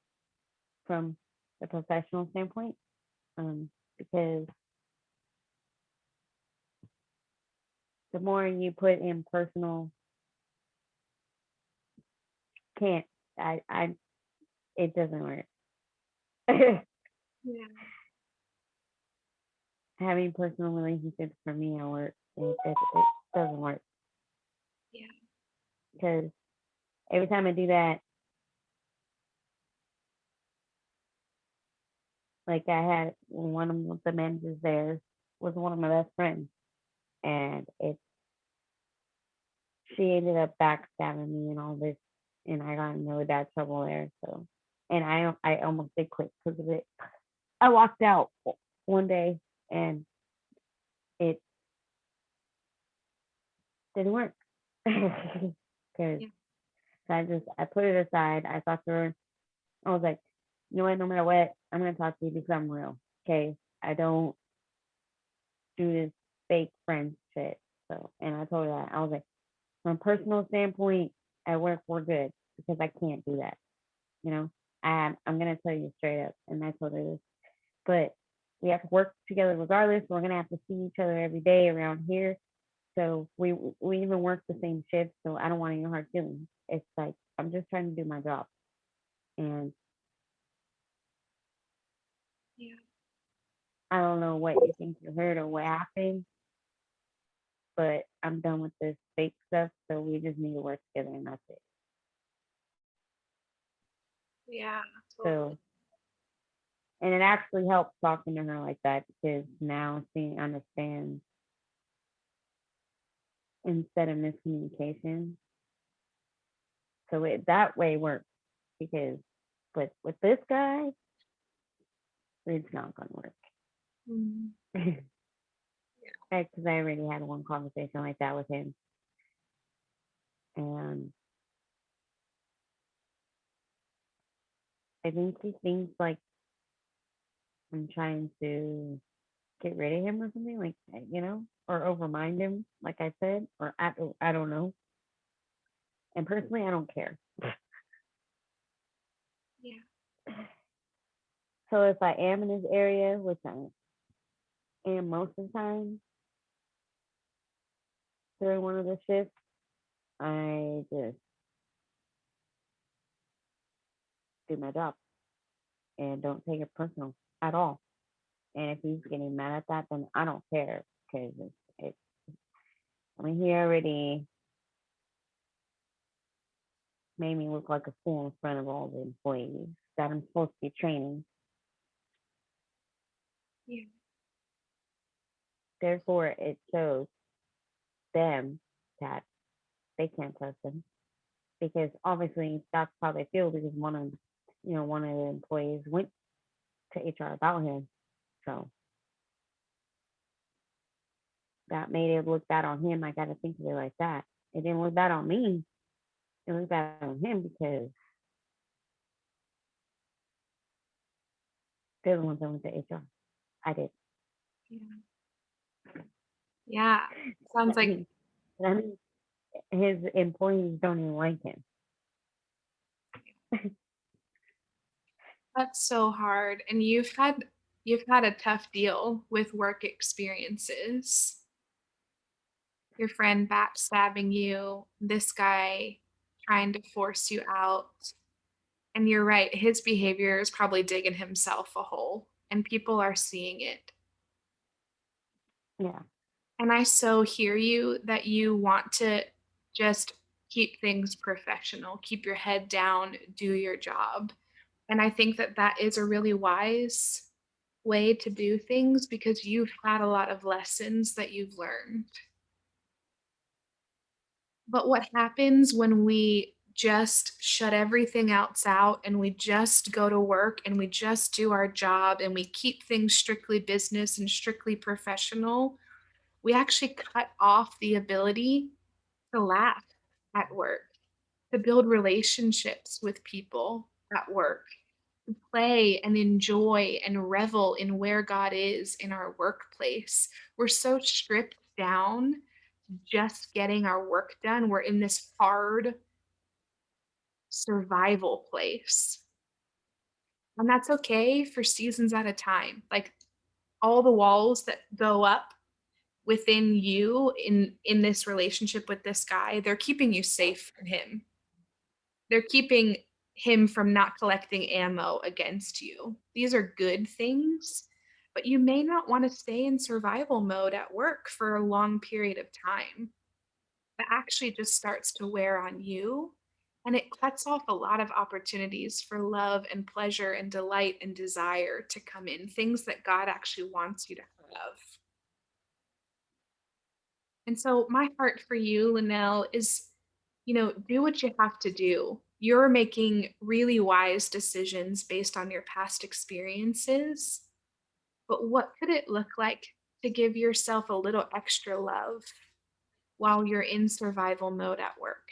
from the professional standpoint. Because the more you put in personal, can't, it doesn't work. Yeah, Having personal relationships for me at work, it doesn't work yeah, because every time I do that, like I had one of the managers there was one of my best friends, and she ended up backstabbing me and all this, and I got in really bad trouble there. So, and I almost did quit because of it. I walked out one day, and it didn't work because yeah, I put it aside. I talked to her. I was like, you know what? No matter what, I'm gonna talk to you because I'm real. Okay, I don't do this fake friend shit. So, and I told her that I was like, from a personal standpoint, at work we're good because I can't do that. You know, I'm gonna tell you straight up, and I told her this. But we have to work together regardless. We're gonna have to see each other every day around here. So we even work the same shift. So I don't want any hard feelings. It's like I'm just trying to do my job, and yeah, I don't know what you think you heard or what happened, but I'm done with this fake stuff. So we just need to work together, and that's it. yeah, totally. So, and it actually helps talking to her like that because now she understands instead of miscommunication. So that way works because with this guy, it's not gonna work. Mm, Because I already had one conversation like that with him, and I think he thinks like I'm trying to get rid of him or something, like or overmind him, like I said, or I don't know. And personally, I don't care. yeah, So if I am in his area, which I am most of the time during one of the shifts, I just do my job and don't take it personal at all. And if he's getting mad at that, then I don't care because it's I mean, he already made me look like a fool in front of all the employees that I'm supposed to be training. yeah, Therefore, it shows them that they can't trust him because obviously that's how they feel because one of the employees went to HR about him. So that made it look bad on him. I got to think of it like that. It didn't look bad on me. It looked bad on him because they're the ones that went to HR. I did. yeah. Yeah. Sounds That like means, that means his employees don't even like him. That's so hard. And you've had a tough deal with work experiences. Your friend backstabbing you, this guy trying to force you out. And you're right, his behavior is probably digging himself a hole, and people are seeing it. Yeah. And I so hear you that you want to just keep things professional, keep your head down, do your job. And I think that that is a really wise way to do things because you've had a lot of lessons that you've learned. But what happens when we just shut everything else out and we just go to work and we just do our job and we keep things strictly business and strictly professional? We actually cut off the ability to laugh at work, to build relationships with people at work, to play and enjoy and revel in where God is in our workplace. We're so stripped down to just getting our work done. We're in this hard survival place. And that's okay for seasons at a time. Like all the walls that go up within you in this relationship with this guy, they're keeping you safe from him. They're keeping him from not collecting ammo against you. These are good things, but you may not want to stay in survival mode at work for a long period of time. That actually just starts to wear on you, and it cuts off a lot of opportunities for love and pleasure and delight and desire to come in, things that God actually wants you to have. And so my heart for you, Linnell, is, do what you have to do. You're making really wise decisions based on your past experiences. But what could it look like to give yourself a little extra love while you're in survival mode at work?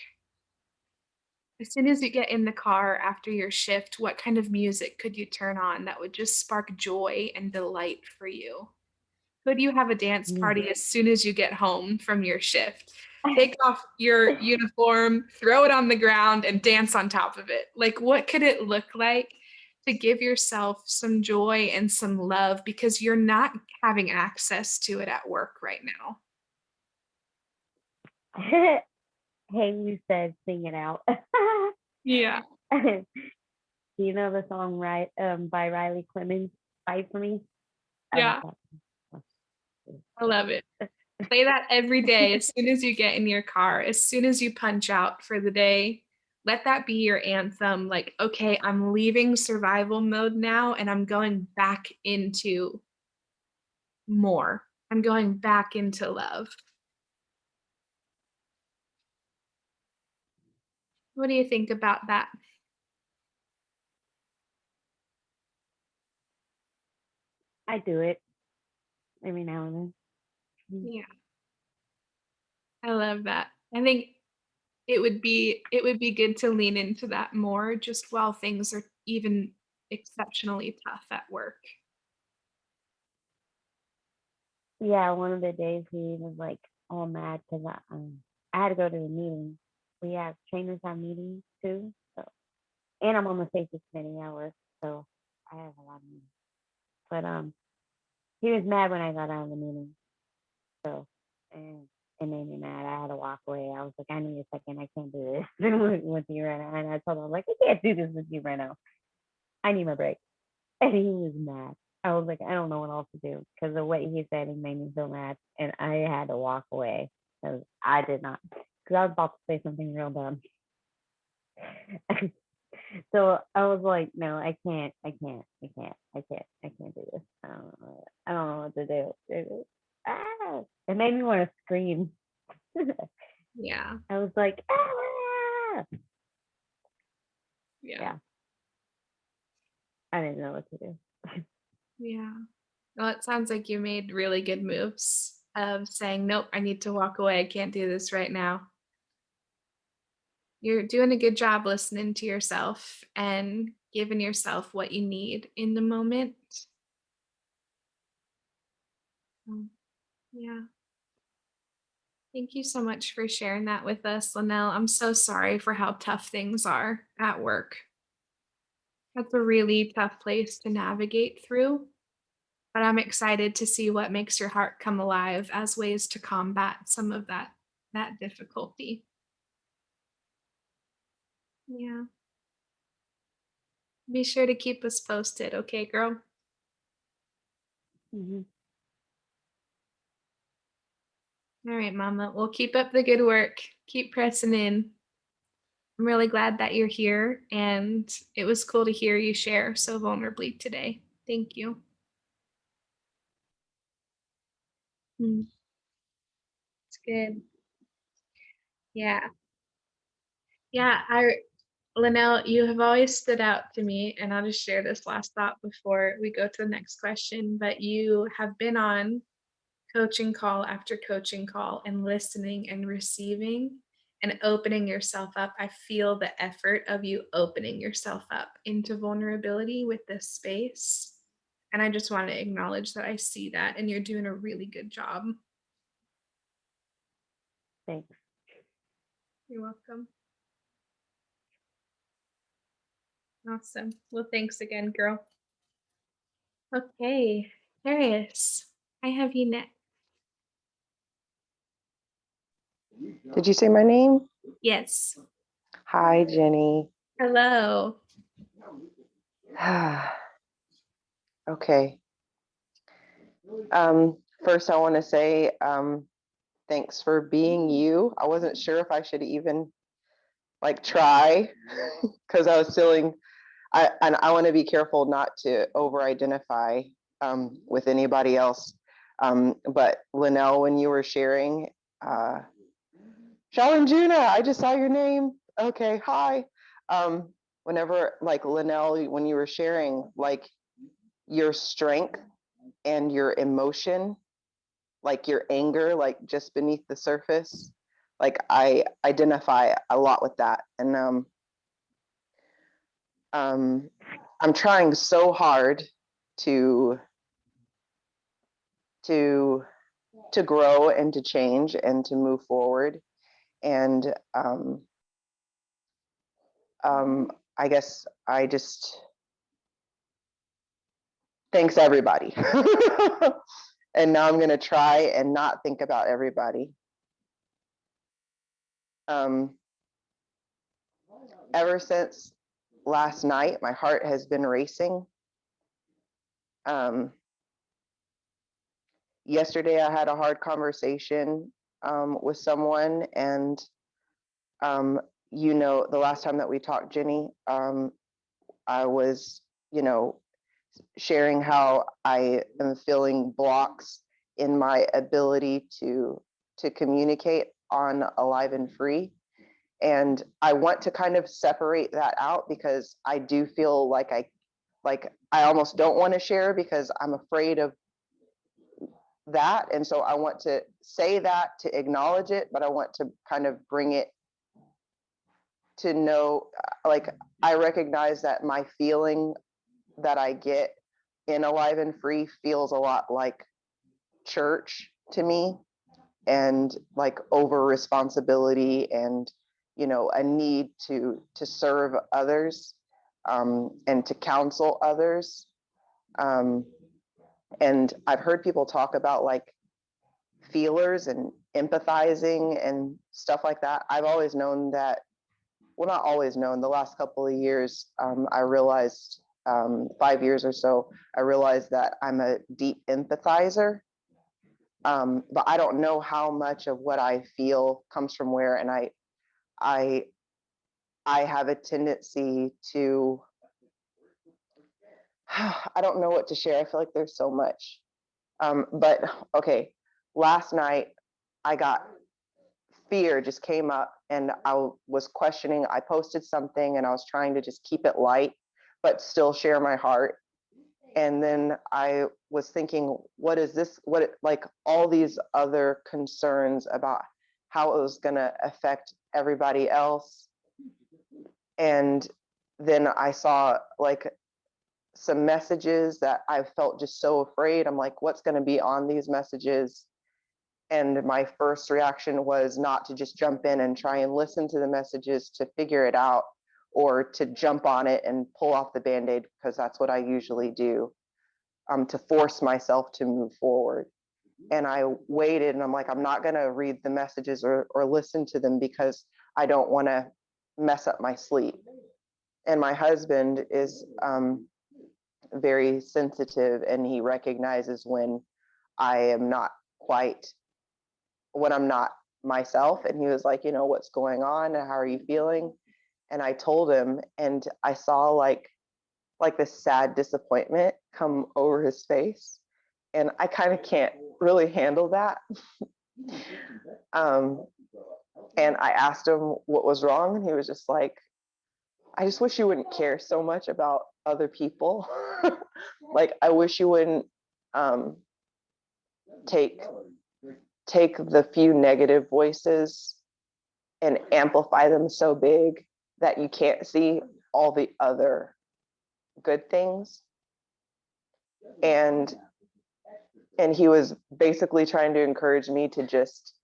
As soon as you get in the car after your shift, what kind of music could you turn on that would just spark joy and delight for you? Could you have a dance Mm. party as soon as you get home from your shift? Take off your uniform, throw it on the ground, and dance on top of it. Like, what could it look like to give yourself some joy and some love because you're not having access to it at work right now? Hey, you said sing it out. Yeah, Do you know the song right by Riley Clemens, Fight for Me? I love yeah, that I love it. Play that every day as soon as you get in your car, as soon as you punch out for the day. Let that be your anthem. Like, okay, I'm leaving survival mode now and I'm going back into more. I'm going back into love. What do you think about that? I do it every now and then. Yeah, I love that. I think it would be good to lean into that more just while things are even exceptionally tough at work. Yeah, one of the days he was like all mad because I had to go to the meeting. We have trainers have meetings too, so and I'm on the safety committee at work, so I have a lot of meetings. But he was mad when I got out of the meeting, so and it made me mad. I had to walk away. I was like, I need a second. I can't do this with you right now. And I told him, like, I can't do this with you right now. I need my break. And he was mad. I was like, I don't know what else to do because of what he said. He made me so mad, and I had to walk away because I did not. Because I was about to say something real dumb. So I was like, no, I can't, I can't do this. I don't know what to do. It made me want to scream. Yeah, I was like, ah! yeah, Yeah, I didn't know what to do. yeah. Well, it sounds like you made really good moves of saying, nope, I need to walk away. I can't do this right now. You're doing a good job listening to yourself and giving yourself what you need in the moment. Um, yeah. Thank you so much for sharing that with us, Linnell. I'm so sorry for how tough things are at work. That's a really tough place to navigate through, but I'm excited to see what makes your heart come alive as ways to combat some of that difficulty. Yeah. Be sure to keep us posted, okay, girl? Mhm. All right, mama. Well, keep up the good work. Keep pressing in. I'm really glad that you're here, and it was cool to hear you share so vulnerably today. Thank you. Mm, it's good. Yeah. Yeah, Linnell, you have always stood out to me, and I'll just share this last thought before we go to the next question. But you have been on coaching call after coaching call and listening and receiving and opening yourself up. I feel the effort of you opening yourself up into vulnerability with this space. And I just want to acknowledge that I see that, and you're doing a really good job. Thanks. You're welcome. Awesome. Well, thanks again, girl. Okay, Darius, I have you next. Did you say my name? Yes. Hi, Jenny. Hello. Okay. First, I want to say thanks for being you. I wasn't sure if I should even try because I was feeling. I want to be careful not to over-identify with anybody else. But Linnell, when you were sharing, Shawn Juna, I just saw your name. Okay, hi. Whenever Linnell, when you were sharing your strength and your emotion, your anger, just beneath the surface, I identify a lot with that. And I'm trying so hard to grow and to change and to move forward. And I guess I just thanks everybody. And now I'm going to try and not think about everybody. Ever since last night, my heart has been racing. Yesterday, I had a hard conversation with someone, and the last time that we talked, Jenny, I was, sharing how I am feeling blocks in my ability to communicate on Alive and Free. And I want to kind of separate that out because I do feel like I almost don't want to share because I'm afraid of that. And so I want to say that to acknowledge it, but I want to kind of bring it to know, I recognize that my feeling that I get in Alive and Free feels a lot like church to me, and over responsibility and a need to serve others and to counsel others. And I've heard people talk about feelers and empathizing and stuff like that. I've always known that, well, not always known, the last couple of years, I realized 5 years or so, I realized that I'm a deep empathizer. But I don't know how much of what I feel comes from where, and I have a tendency to, I don't know what to share. I feel like there's so much. But okay, last night I got fear just came up and I was questioning. I posted something and I was trying to just keep it light, but still share my heart. And then I was thinking, what is this? All these other concerns about how it was going to affect everybody else. And then I saw some messages that I felt just so afraid. I'm like, what's going to be on these messages? And my first reaction was not to just jump in and try and listen to the messages to figure it out, or to jump on it and pull off the Band-Aid, because that's what I usually do, to force myself to move forward. And I waited, and I'm like, I'm not going to read the messages or listen to them because I don't want to mess up my sleep. And my husband is very sensitive, and he recognizes when I am not when I'm not myself. And he was like, you know, what's going on? How are you feeling? And I told him, and I saw like this sad disappointment come over his face. And I kind of can't really handle that. And I asked him what was wrong, and he was just like, I just wish you wouldn't care so much about other people. Like, I wish you wouldn't take the few negative voices and amplify them so big that you can't see all the other good things. And he was basically trying to encourage me to just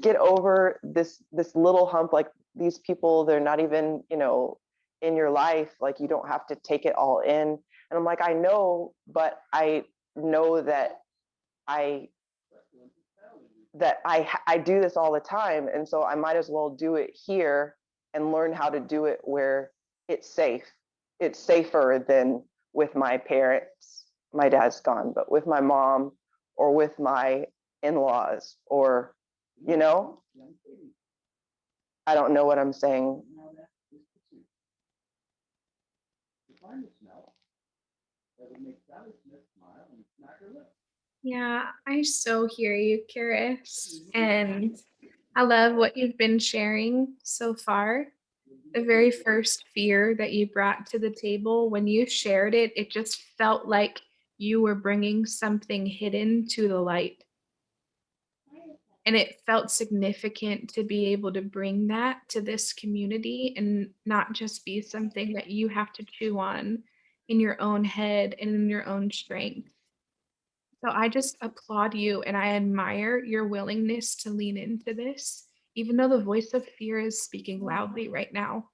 get over this little hump. Like, these people, they're not even, you know, in your life. Like, you don't have to take it all in. And I'm like, I know, but I know that I do this all the time. And so I might as well do it here and learn how to do it where it's safe. It's safer than with my parents. My dad's gone, but with my mom or with my in-laws, or, you know, I don't know what I'm saying. Yeah, I so hear you, Karis. And I love what you've been sharing so far. The very first fear that you brought to the table, when you shared it, it just felt like you were bringing something hidden to the light. And it felt significant to be able to bring that to this community and not just be something that you have to chew on in your own head and in your own strength. So I just applaud you and I admire your willingness to lean into this, even though the voice of fear is speaking loudly right now.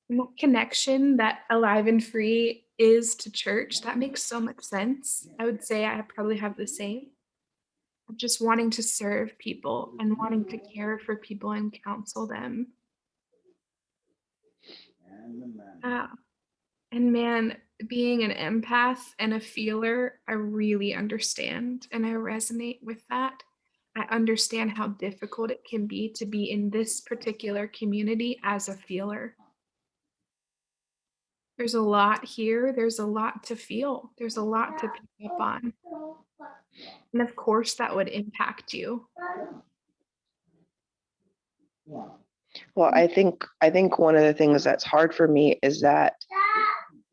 And that connection that Alive and Free is to church, that makes so much sense. I would say I probably have the same. Of just wanting to serve people and wanting to care for people and counsel them. Uh, and man, being an empath and a feeler, I really understand and I resonate with that. I understand how difficult it can be to be in this particular community as a feeler. There's a lot here, there's a lot to feel, there's a lot to pick up on. And of course, that would impact you. Well, I think one of the things that's hard for me is that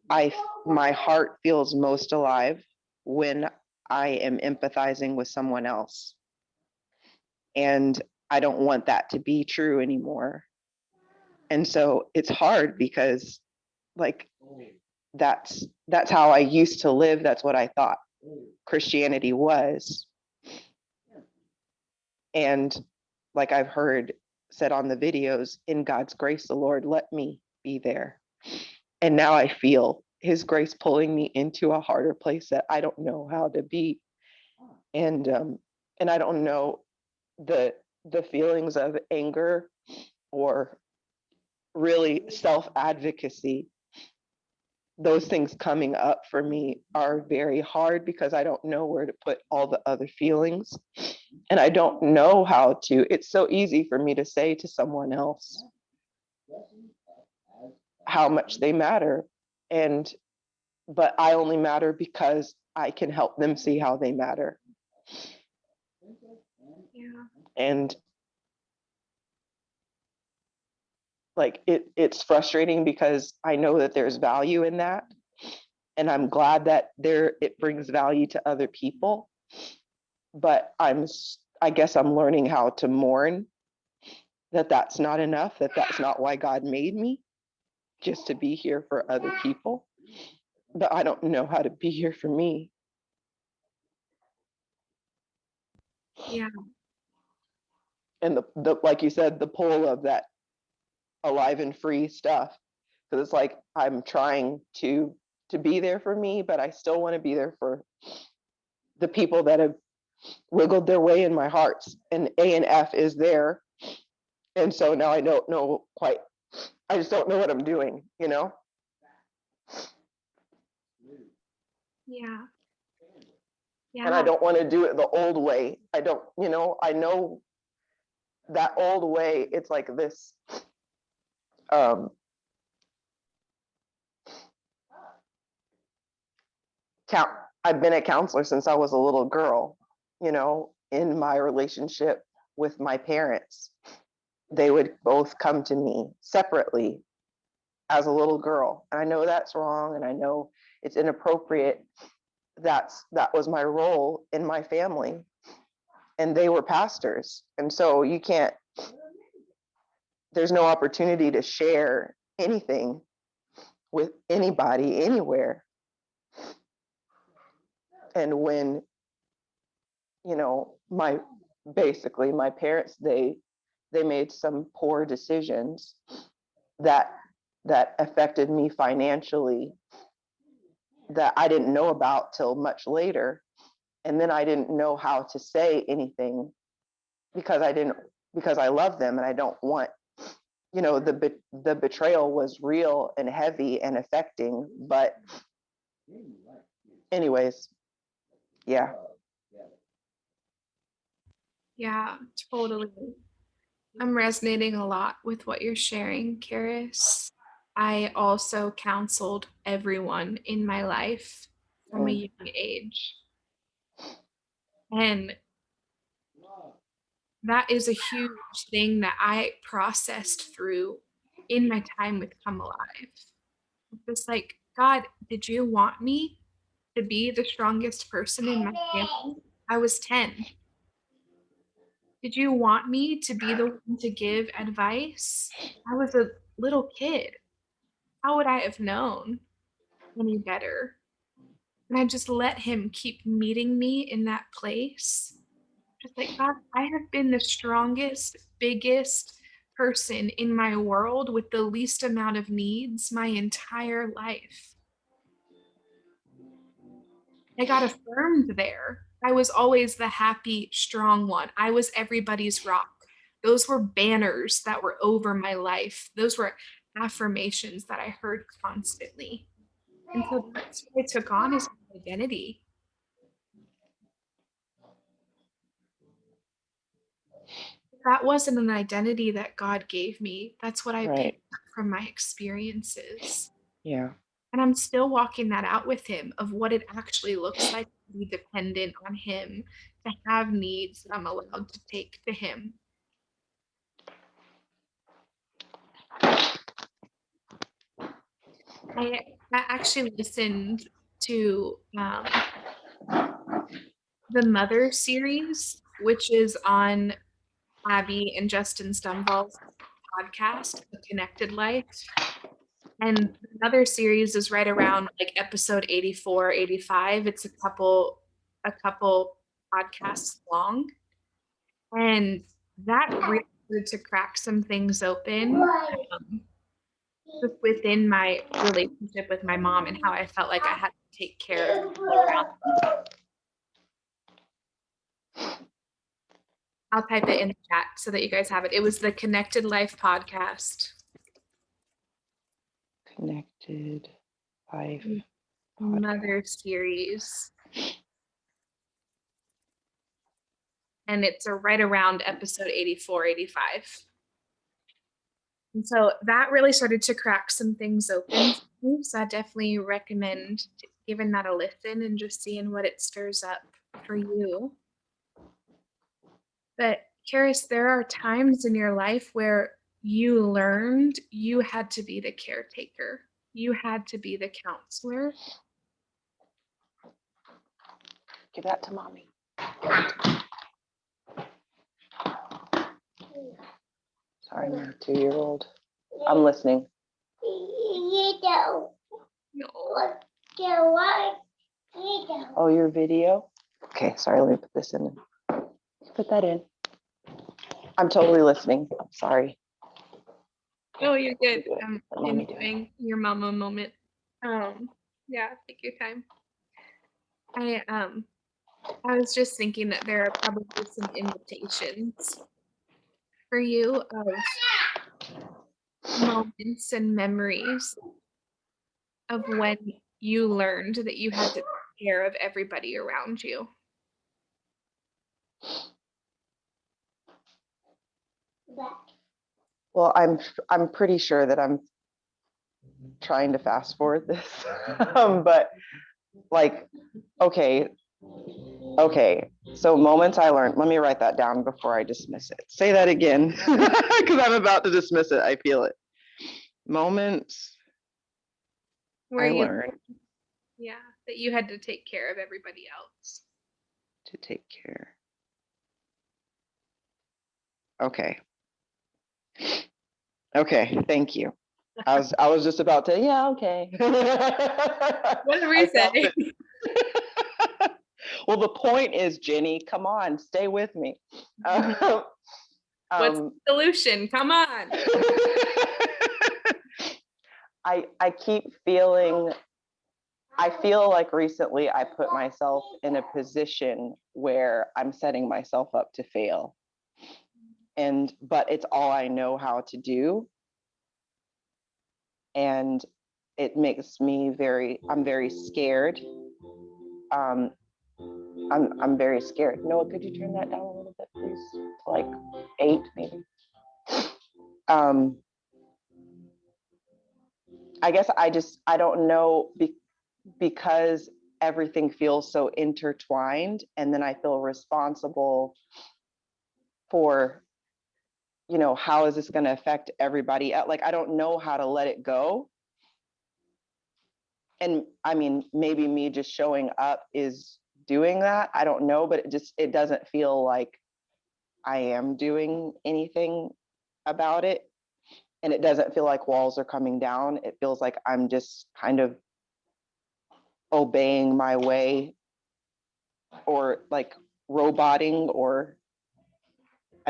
my heart feels most alive when I am empathizing with someone else. And I don't want that to be true anymore. And so it's hard because, like, that's how I used to live. That's what I thought Christianity was. And like I've heard said on the videos, in God's grace, the Lord let me be there. And now I feel his grace pulling me into a harder place that I don't know how to be. And I don't know the feelings of anger or really self-advocacy. Those things coming up for me are very hard because I don't know where to put all the other feelings. And I don't know how to. It's so easy for me to say to someone else how much they matter. But I only matter because I can help them see how they matter. Yeah. And like it's frustrating because I know that there's value in that. And I'm glad that it brings value to other people. But I guess I'm learning how to mourn that that's not enough, that that's not why God made me, just to be here for other people. But I don't know how to be here for me. Yeah. and the like you said, the pull of that alive and free stuff. Because it's like I'm trying to be there for me, but I still want to be there for the people that have wiggled their way in my hearts. And A and F is there. And so now I don't know quite, I just don't know what I'm doing, you know? Yeah. And I Yeah. don't want to do it the old way. I don't, you know, I know that old way, it's like this count. I've been a counselor since I was a little girl, you know, in my relationship with my parents. They would both come to me separately as a little girl. And I know that's wrong and I know it's inappropriate. That was my role in my family. And they were pastors. And so you can't, there's no opportunity to share anything with anybody anywhere. And when, you know, basically my parents, they made some poor decisions that affected me financially that I didn't know about till much later. And then I didn't know how to say anything because I love them and I don't want, you know, the betrayal was real and heavy and affecting. But anyways, yeah. Yeah, totally. I'm resonating a lot with what you're sharing, Karis. I also counseled everyone in my life from a young age. And that is a huge thing that I processed through in my time with Come Alive. Just like, God, did you want me to be the strongest person in my family? I was 10. Did you want me to be the one to give advice? I was a little kid. How would I have known any better? And I just let him keep meeting me in that place. Just like, God, I have been the strongest, biggest person in my world with the least amount of needs my entire life. I got affirmed there. I was always the happy, strong one. I was everybody's rock. Those were banners that were over my life. Those were affirmations that I heard constantly. And so that's what I took on as my identity. That wasn't an identity that God gave me. That's what I picked up from my experiences. Yeah. And I'm still walking that out with him of what it actually looks like to be dependent on him, to have needs that I'm allowed to take to him. I actually listened to the Mother series, which is on Abby and Justin Stumvall's podcast, The Connected Life. And another series is right around like episode 84, 85. It's a couple podcasts long. And that really started to crack some things open within my relationship with my mom and how I felt like I had to take care of people around me. I'll type it in the chat so that you guys have it. It was the Connected Life podcast. Connected Life Mother series. And it's right around episode 84, 85. And so that really started to crack some things open. So I definitely recommend giving that a listen and just seeing what it stirs up for you. But Karis, there are times in your life where you learned you had to be the caretaker. You had to be the counselor. Give that to mommy. Sorry, my 2-year-old. I'm listening. No. Oh, your video? Okay, sorry, let me put this in. Put that in. I'm totally listening. I'm sorry. Oh, you're good. Do it. I'm Let mommy do it. enjoying your mama moment. Yeah, take your time. I was just thinking that there are probably some invitations for you of moments and memories of when you learned that you had to take care of everybody around you. Well, I'm pretty sure that I'm trying to fast forward this, but like, okay, so moments I learned. Let me write that down before I dismiss it. Say that again, because I'm about to dismiss it. I feel it. Moments Where I you, learned yeah, that you had to take care of everybody else. to take care. Okay. Okay, thank you. I was just about to, yeah, okay. Whatever I you felt say. it. Well, the point is, Jenny, come on, stay with me. What's the solution? Come on. I keep feeling, I feel like recently I put myself in a position where I'm setting myself up to fail. But it's all I know how to do. And it makes me I'm very scared. I'm very scared. Noah, could you turn that down a little bit, please? To like 8, maybe. I guess I don't know because everything feels so intertwined, and then I feel responsible for, how is this going to affect everybody? Like, I don't know how to let it go. And I mean, maybe me just showing up is doing that. I don't know, but it doesn't feel like I am doing anything about it. And it doesn't feel like walls are coming down. It feels like I'm just kind of obeying my way, or like roboting, or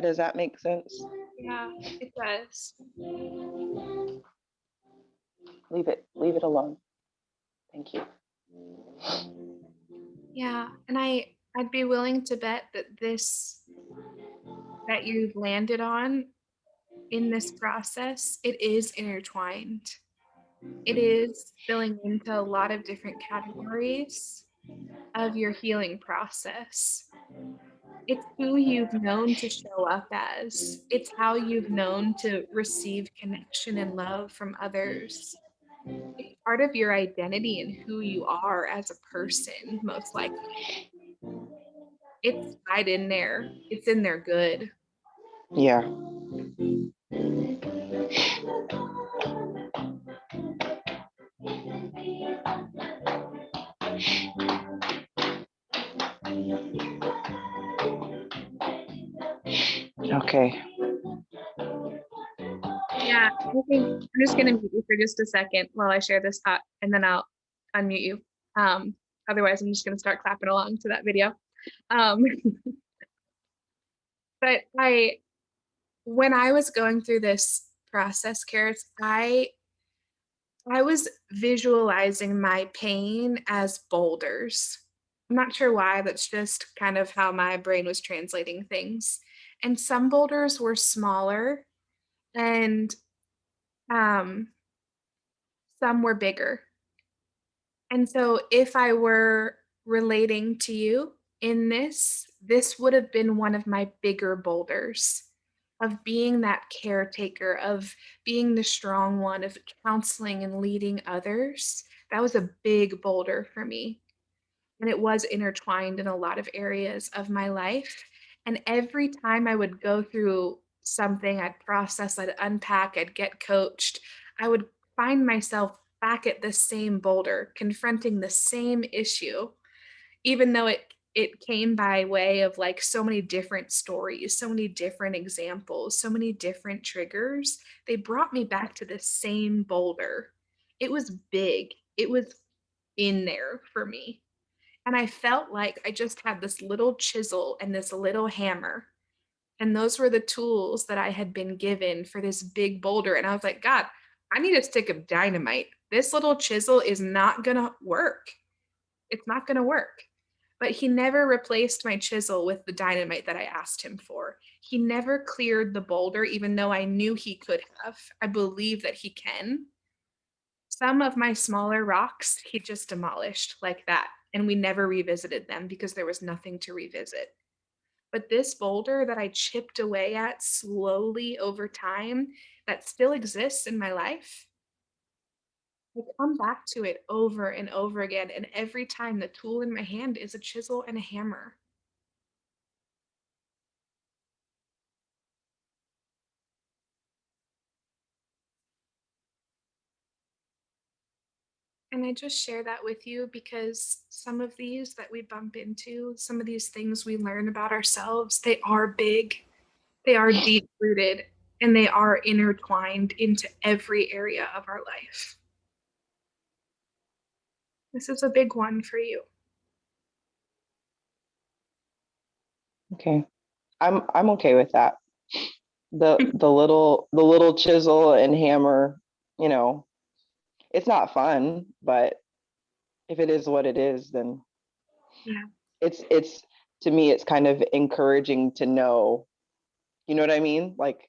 does that make sense? Yeah, it does. Leave it alone. Thank you. Yeah, and I'd be willing to bet that that you've landed on in this process, it is intertwined. It is spilling into a lot of different categories of your healing process. It's who you've known to show up as. It's how you've known to receive connection and love from others. It's part of your identity and who you are as a person, most likely. It's tied in there. It's in there good. Yeah. Okay. Yeah, I think I'm just gonna mute you for just a second while I share this thought, and then I'll unmute you. Um, Otherwise, I'm just gonna start clapping along to that video. Um, but when I was going through this process, Carrots, I was visualizing my pain as boulders. I'm not sure why, that's just kind of how my brain was translating things. And some boulders were smaller and um, some were bigger. And so if I were relating to you in this would have been one of my bigger boulders of being that caretaker, of being the strong one, of counseling and leading others. That was a big boulder for me. And it was intertwined in a lot of areas of my life. And every time I would go through something, I'd process, I'd unpack, I'd get coached, I would find myself back at the same boulder, confronting the same issue, even though it came by way of like so many different stories, so many different examples, so many different triggers. They brought me back to the same boulder. It was big. It was in there for me. And I felt like I just had this little chisel and this little hammer. And those were the tools that I had been given for this big boulder. And I was like, God, I need a stick of dynamite. This little chisel is not going to work. It's not going to work. But he never replaced my chisel with the dynamite that I asked him for. He never cleared the boulder, even though I knew he could have. I believe that he can. Some of my smaller rocks he just demolished like that. And we never revisited them because there was nothing to revisit. But this boulder that I chipped away at slowly over time, that still exists in my life, I come back to it over and over again. And every time the tool in my hand is a chisel and a hammer. And I just share that with you because some of these that we bump into, some of these things we learn about ourselves, they are big, they are deep rooted, and they are intertwined into every area of our life. This is a big one for you. Okay. I'm okay with that. The little chisel and hammer, you know, it's not fun, but if it is what it is, then Yeah. it's to me it's kind of encouraging to know, you know what I mean? Like,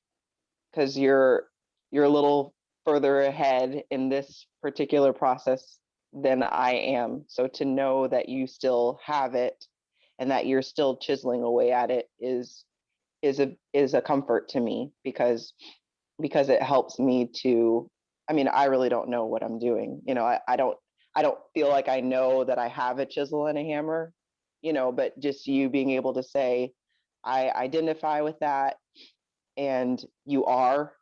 because you're a little further ahead in this particular process than I am. So to know that you still have it and that you're still chiseling away at it is a comfort to me because it helps me to, I mean, I really don't know what I'm doing. You know, I don't feel like I know that I have a chisel and a hammer, you know, but just you being able to say, I identify with that and you are,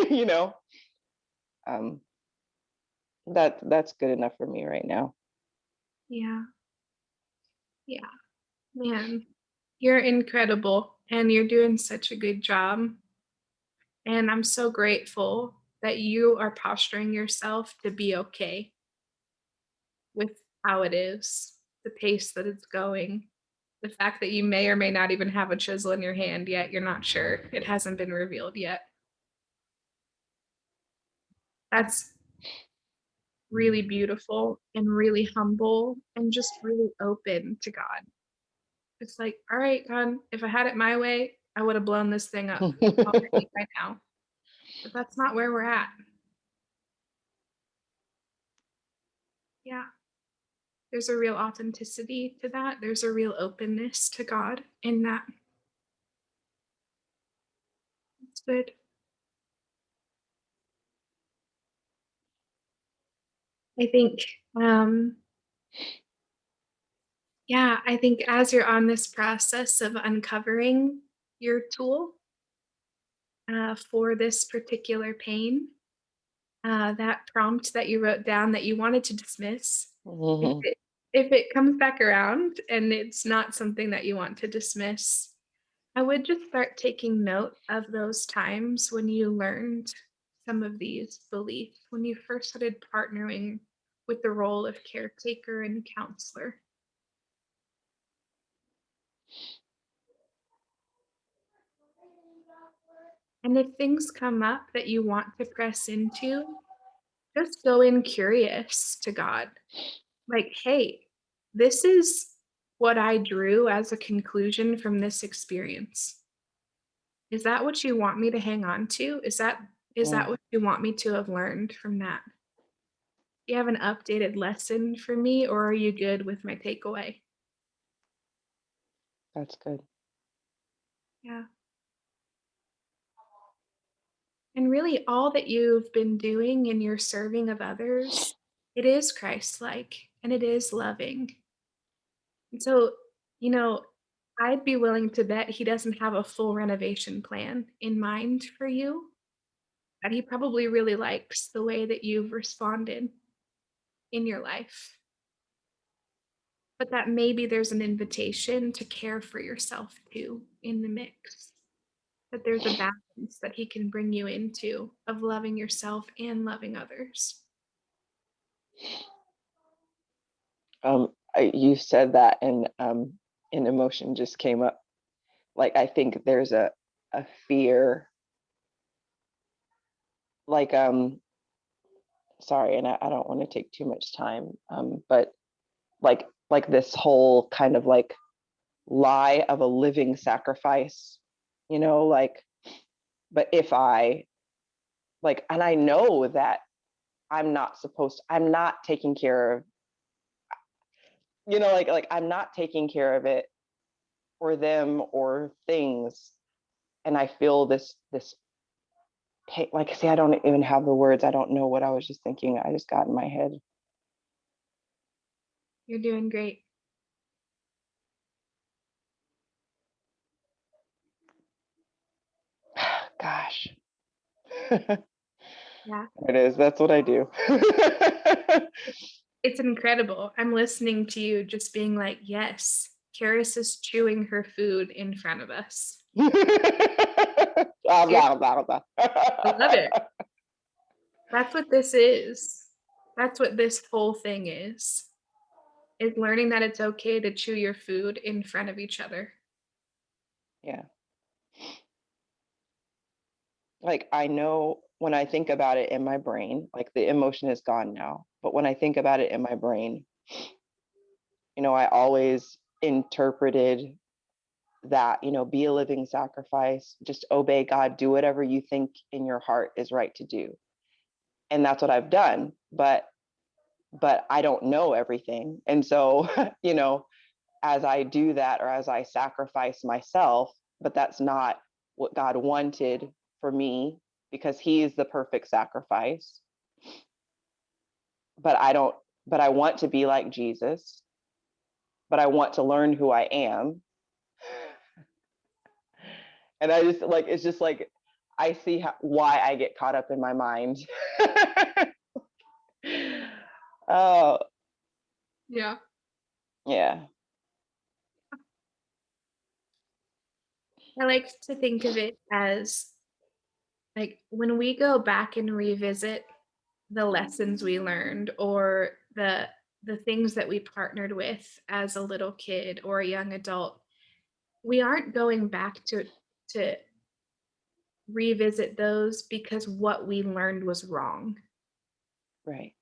you know, um, that's good enough for me right now. Yeah. Yeah. Man, you're incredible and you're doing such a good job. And I'm so grateful that you are posturing yourself to be okay with how it is, the pace that it's going, the fact that you may or may not even have a chisel in your hand yet. You're not sure. It hasn't been revealed yet. That's really beautiful and really humble and just really open to God. It's like, all right, God, if I had it my way, I would have blown this thing up already by now. But that's not where we're at. Yeah. There's a real authenticity to that. There's a real openness to God in that. It's good. I think, um, yeah, I think as you're on this process of uncovering your tool for this particular pain, that prompt that you wrote down that you wanted to dismiss, if Mhm. it comes back around and it's not something that you want to dismiss, I would just start taking note of those times when you learned some of these beliefs, when you first started partnering with the role of caretaker and counselor. And if things come up that you want to press into, just go in curious to God. Like, hey, this is what I drew as a conclusion from this experience. Is that what you want me to hang on to? Is that Mm, what you want me to have learned from that? Do you have an updated lesson for me, or are you good with my takeaway? that's good. Yeah. And really, all that you've been doing in your serving of others, it is Christ-like and it is loving. And so, you know, I'd be willing to bet he doesn't have a full renovation plan in mind for you, that he probably really likes the way that you've responded in your life. But that maybe there's an invitation to care for yourself too in the mix. That there's a balance that he can bring you into of loving yourself and loving others. You said that and an emotion just came up. Like I think there's a fear, like sorry, and I don't want to take too much time, but like this whole kind of like lie of a living sacrifice, like, but if I like, and I know that I'm not taking care of, like I'm not taking care of it for them or things. And I feel this pain, like, see, I don't even have the words. I don't know what I was just thinking. I just got in my head. You're doing great. Gosh. Yeah. It is. That's what I do. It's incredible. I'm listening to you just being like, yes, Karis is chewing her food in front of us. Blah, blah, blah, blah. I love it. That's what this is. That's what this whole thing is learning that it's okay to chew your food in front of each other. Yeah. Like, I know when I think about it in my brain, like the emotion is gone now, but when I think about it in my brain, I always interpreted that, be a living sacrifice, just obey God, do whatever you think in your heart is right to do. And that's what I've done. But I don't know everything. And so, as I do that, or as I sacrifice myself, but that's not what God wanted for me, because he is the perfect sacrifice. But I want to be like Jesus, but I want to learn who I am. And I just like, it's just like, I see why I get caught up in my mind. Oh, Yeah. yeah. I like to think of it as like when we go back and revisit the lessons we learned or the things that we partnered with as a little kid or a young adult, we aren't going back to revisit those because what we learned was wrong. Right.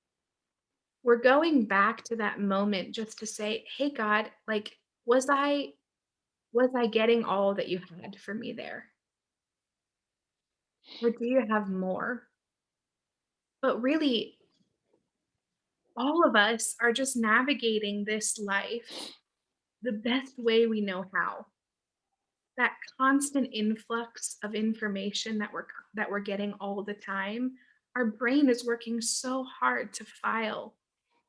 We're going back to that moment just to say, "Hey God, like was I getting all that you had for me there? Or do you have more?" But really, all of us are just navigating this life the best way we know how. That constant influx of information that we're getting all the time, our brain is working so hard to file,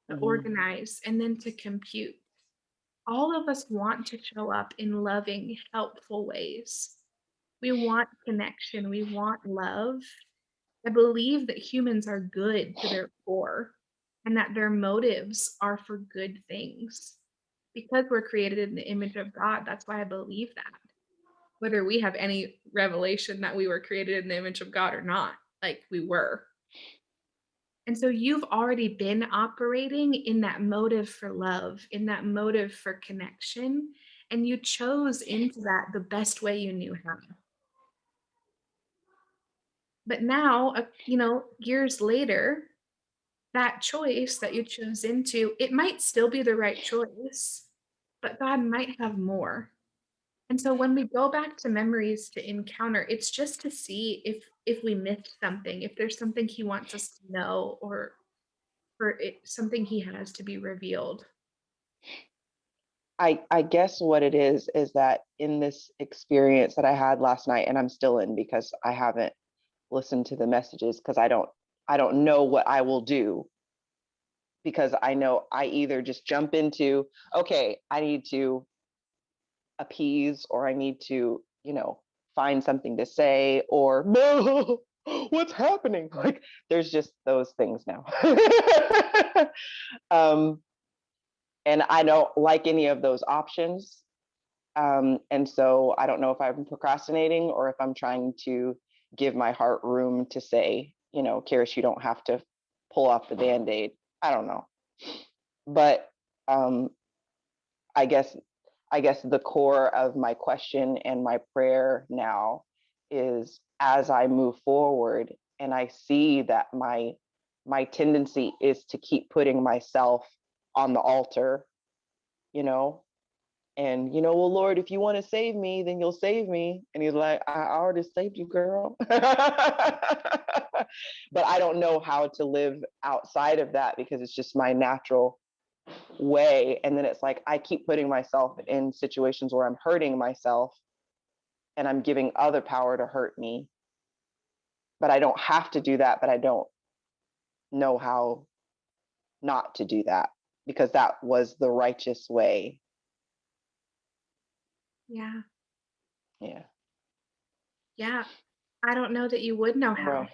to Mhm. organize, and then to compute. All of us want to show up in loving, helpful ways. We want connection, we want love. I believe that humans are good to their core and that their motives are for good things. Because we're created in the image of God, that's why I believe that. Whether we have any revelation that we were created in the image of God or not, like we were. And so you've already been operating in that motive for love, in that motive for connection, and you chose into that the best way you knew how. But now, years later, that choice that you chose into, it might still be the right choice, but God might have more. And so when we go back to memories to encounter, it's just to see if we missed something, if there's something he wants us to know, or something he has to be revealed. I guess what it is that in this experience that I had last night, and I'm still in because I haven't listened to the messages, because I don't know what I will do, because I know I either just jump into, okay, I need to appease, or I need to, find something to say, or no, what's happening? Like, there's just those things now. um, and I don't like any of those options. And so I don't know if I'm procrastinating or if I'm trying to give my heart room to say, Karis, you don't have to pull off the Band-Aid. I don't know. But um, I guess the core of my question and my prayer now is as I move forward and I see that my tendency is to keep putting myself on the altar, you know, and well, Lord, if you want to save me, then you'll save me. And he's like, I already saved you, girl. But I don't know how to live outside of that because it's just my natural way. And then it's like I keep putting myself in situations where I'm hurting myself and I'm giving other power to hurt me. But I don't have to do that, but I don't know how not to do that because that was the righteous way. Yeah. Yeah. Yeah. I don't know that you would know how. Right.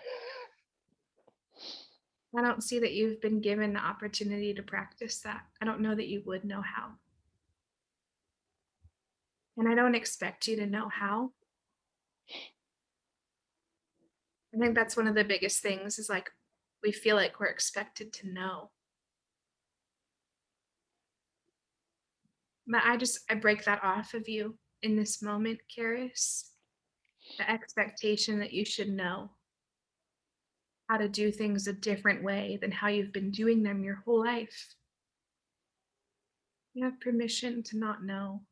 I don't see that you've been given the opportunity to practice that. I don't know that you would know how. And I don't expect you to know how. I think that's one of the biggest things is like we feel like we're expected to know. But I break that off of you in this moment, Karis. The expectation that you should know how to do things a different way than how you've been doing them your whole life. You have permission to not know.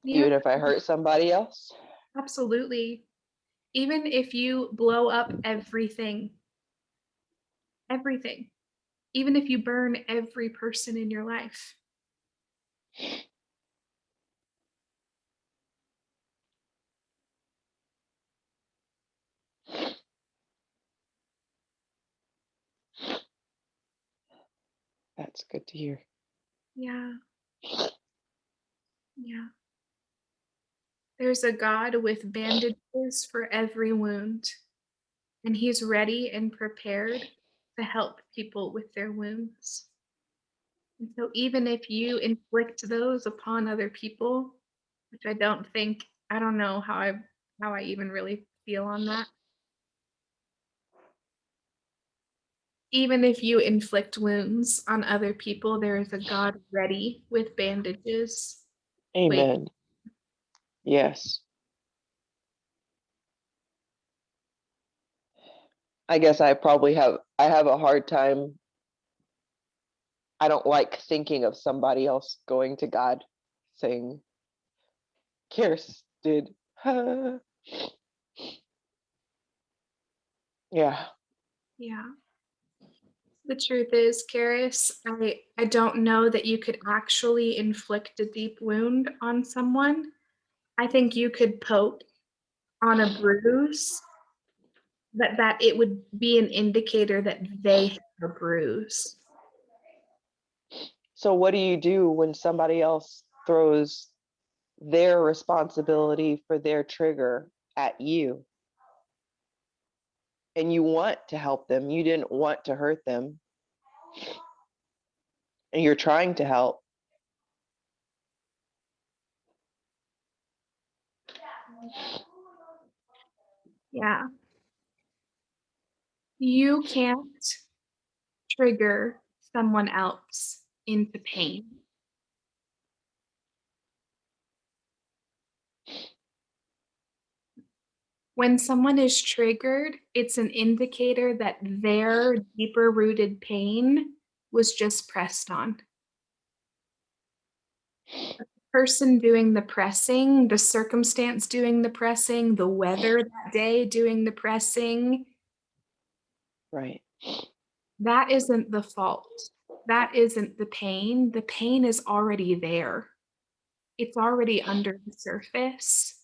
You Even have if I hurt somebody else. absolutely. Even if you blow up everything, everything, even if you burn every person in your life, That's good to hear. yeah, yeah. There's a God with bandages for every wound, and He's ready and prepared to help people with their wounds. And so, even if you inflict those upon other people, which I don't know how I even really feel on that. Even if you inflict wounds on other people, there is a God ready with bandages. Wait, Amen. Yes. I guess I have a hard time. I don't like thinking of somebody else going to God saying, Kirst did. Yeah. yeah. The truth is, Karis, I don't know that you could actually inflict a deep wound on someone. I think you could poke on a bruise, but that it would be an indicator that they have a bruise. So what do you do when somebody else throws their responsibility for their trigger at you? And you want to help them. You didn't want to hurt them. And you're trying to help. Yeah. You can't trigger someone else into pain. When someone is triggered, it's an indicator that their deeper rooted pain was just pressed on. The person doing the pressing, the circumstance doing the pressing, the weather that day doing the pressing, Right. that isn't the fault. That isn't the pain. The pain is already there. It's already under the surface.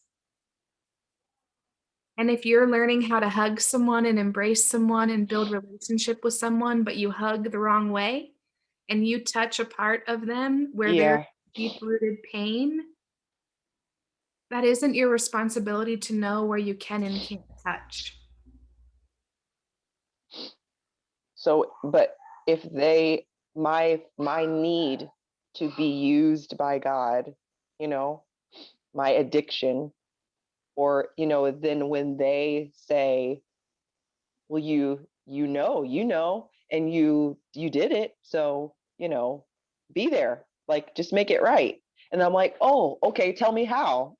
And if you're learning how to hug someone and embrace someone and build relationship with someone, but you hug the wrong way and you touch a part of them where there's Yeah. deep-rooted pain, that isn't your responsibility to know where you can and can't touch. So, but if my need to be used by God, my addiction, or then when they say, well, and you did it, so be there, like just make it right. And I'm like, oh, okay, tell me how,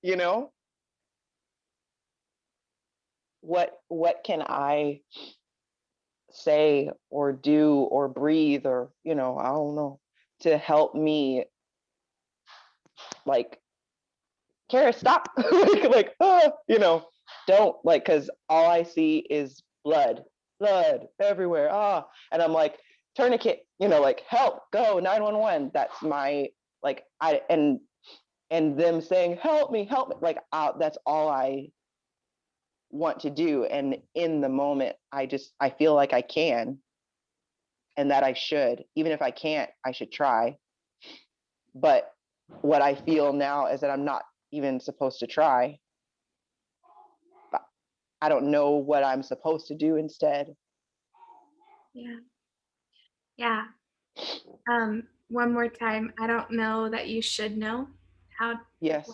what can I say or do or breathe or, I don't know, to help me, like, Kara, stop. Don't, like, because all I see is blood everywhere. And I'm like, tourniquet, like, help, go 911. That's my, like, and them saying, help me, like, that's all I want to do. And in the moment, I feel like I can, and that I should. Even if I can't, I should try. But what I feel now is that I'm not even supposed to try. But I don't know what I'm supposed to do instead. Yeah. Yeah. One more time. I don't know that you should know how. Yes.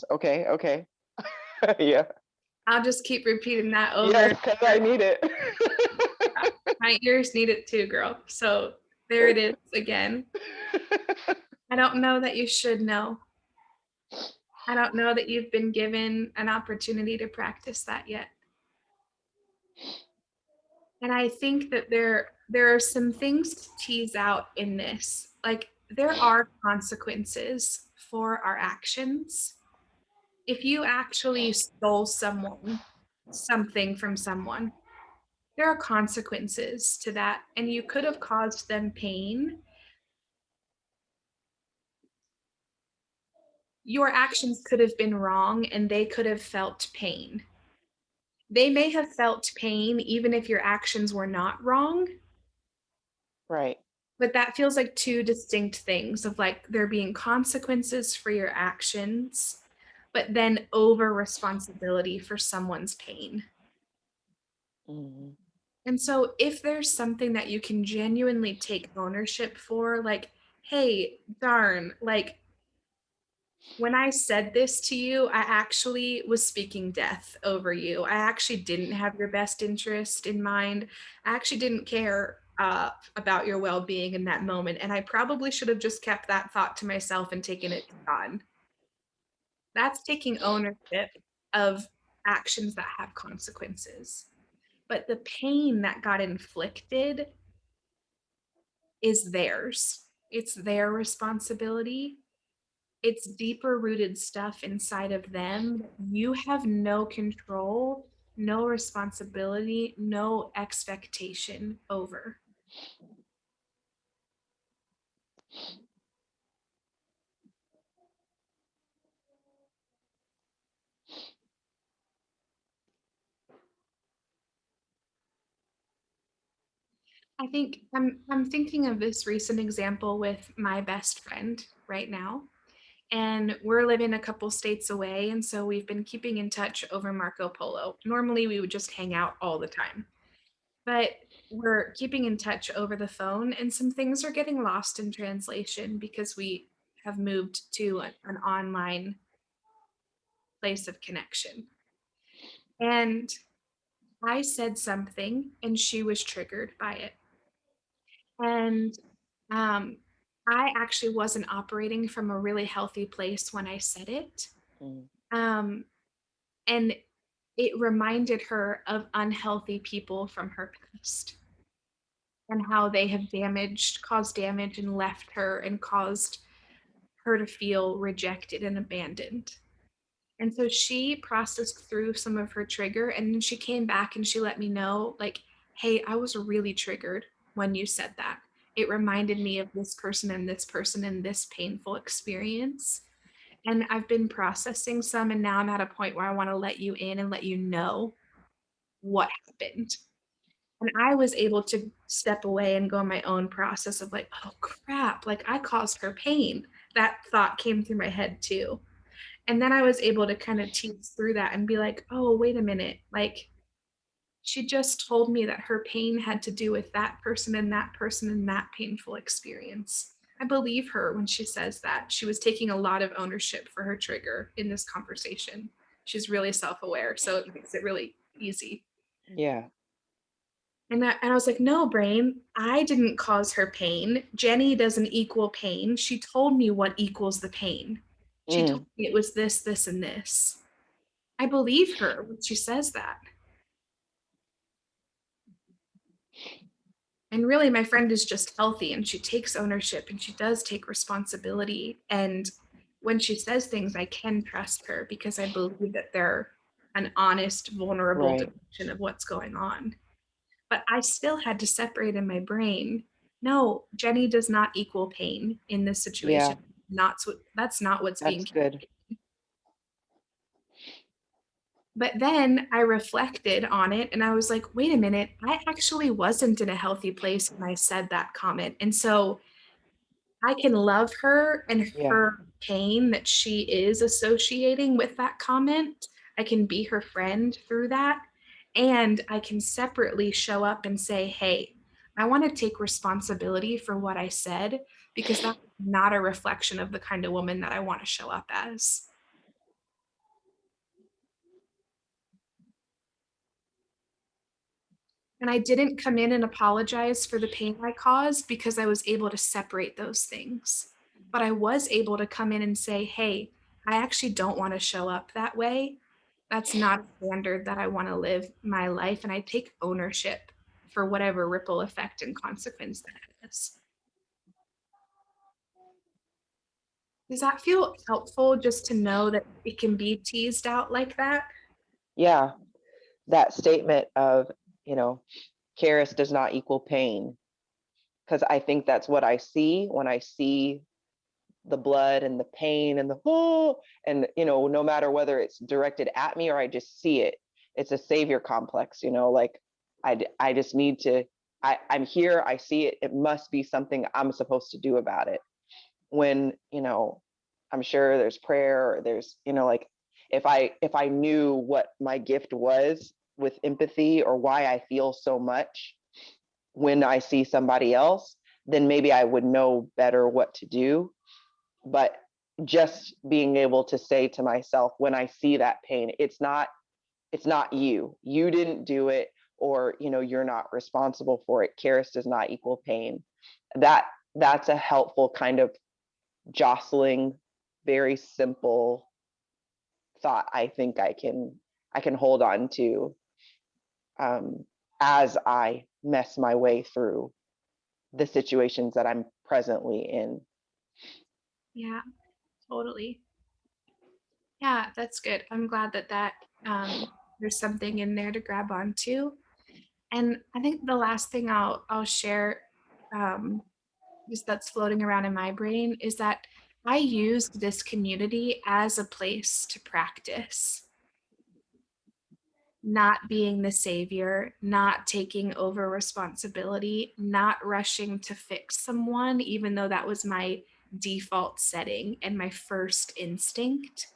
Okay. Yeah. I'll just keep repeating that over. Yes, because I need it. My ears need it too, girl. So there it is again. I don't know that you should know. I don't know that you've been given an opportunity to practice that yet. And I think that there are some things to tease out in this. Like, there are consequences for our actions. If you actually stole something from someone, there are consequences to that, and you could have caused them pain. Your actions could have been wrong, and they could have felt pain. They may have felt pain even if your actions were not wrong. Right. But that feels like two distinct things of, like, there being consequences for your actions, but then over responsibility for someone's pain. Mm-hmm. And so if there's something that you can genuinely take ownership for, like, hey, darn, like, when I said this to you, I actually was speaking death over you. I actually didn't have your best interest in mind. I actually didn't care about your well-being in that moment. And I probably should have just kept that thought to myself and taken it to God. That's taking ownership of actions that have consequences. But the pain that got inflicted is theirs. It's their responsibility. It's deeper rooted stuff inside of them. You have no control, no responsibility, no expectation over. I think I'm thinking of this recent example with my best friend right now. And we're living a couple states away. And so we've been keeping in touch over Marco Polo. Normally we would just hang out all the time, but we're keeping in touch over the phone, and some things are getting lost in translation because we have moved to an online place of connection. And I said something and she was triggered by it. And um, I actually wasn't operating from a really healthy place when I said it. Um, and it reminded her of unhealthy people from her past and how they have caused damage and left her and caused her to feel rejected and abandoned. And so she processed through some of her trigger, and then she came back and she let me know, like, hey, I was really triggered when you said that. It reminded me of this person and this person and this painful experience. And I've been processing some, and now I'm at a point where I want to let you in and let you know what happened. And I was able to step away and go on my own process of, like, oh crap, like, I caused her pain. That thought came through my head too. And then I was able to kind of tease through that and be like, oh, wait a minute. Like, she just told me that her pain had to do with that person and that person and that painful experience. I believe her when she says that. She was taking a lot of ownership for her trigger in this conversation. She's really self-aware, so it makes it really easy. Yeah. And I was like, no, brain, I didn't cause her pain. Jenny doesn't equal pain. She told me what equals the pain. She told me it was this, this, and this. I believe her when she says that. And really, my friend is just healthy and she takes ownership and she does take responsibility. And when she says things, I can trust her because I believe that they're an honest, vulnerable Right. depiction of what's going on. But I still had to separate in my brain. No, Jenny does not equal pain in this situation. That's not what's being That's good. But then I reflected on it and I was like, wait a minute, I actually wasn't in a healthy place when I said that comment. And so I can love her and Yeah. her pain that she is associating with that comment. I can be her friend through that. And I can separately show up and say, hey, I want to take responsibility for what I said because that's not a reflection of the kind of woman that I want to show up as. And I didn't come in and apologize for the pain I caused because I was able to separate those things. But I was able to come in and say, hey, I actually don't want to show up that way. That's not a standard that I want to live my life. And I take ownership for whatever ripple effect and consequence that is. Does that feel helpful just to know that it can be teased out like that? Yeah. That statement of, Charis does not equal pain. Because I think that's what I see when I see the blood and the pain and and no matter whether it's directed at me or I just see it, it's a savior complex, like I just need to, I'm here, I see it, it must be something I'm supposed to do about it. When, I'm sure there's prayer or there's, like if I knew what my gift was with empathy or why I feel so much when I see somebody else, then maybe I would know better what to do. But just being able to say to myself when I see that pain, it's not you. You didn't do it, or you're not responsible for it. Charis does not equal pain. That's a helpful kind of jostling, very simple thought. I think I can hold on to as I mess my way through the situations that I'm presently in. Yeah, totally. Yeah, that's good. I'm glad that there's something in there to grab onto. And I think the last thing I'll share, just that's floating around in my brain, is that I used this community as a place to practice not being the savior, not taking over responsibility, not rushing to fix someone, even though that was my default setting and my first instinct.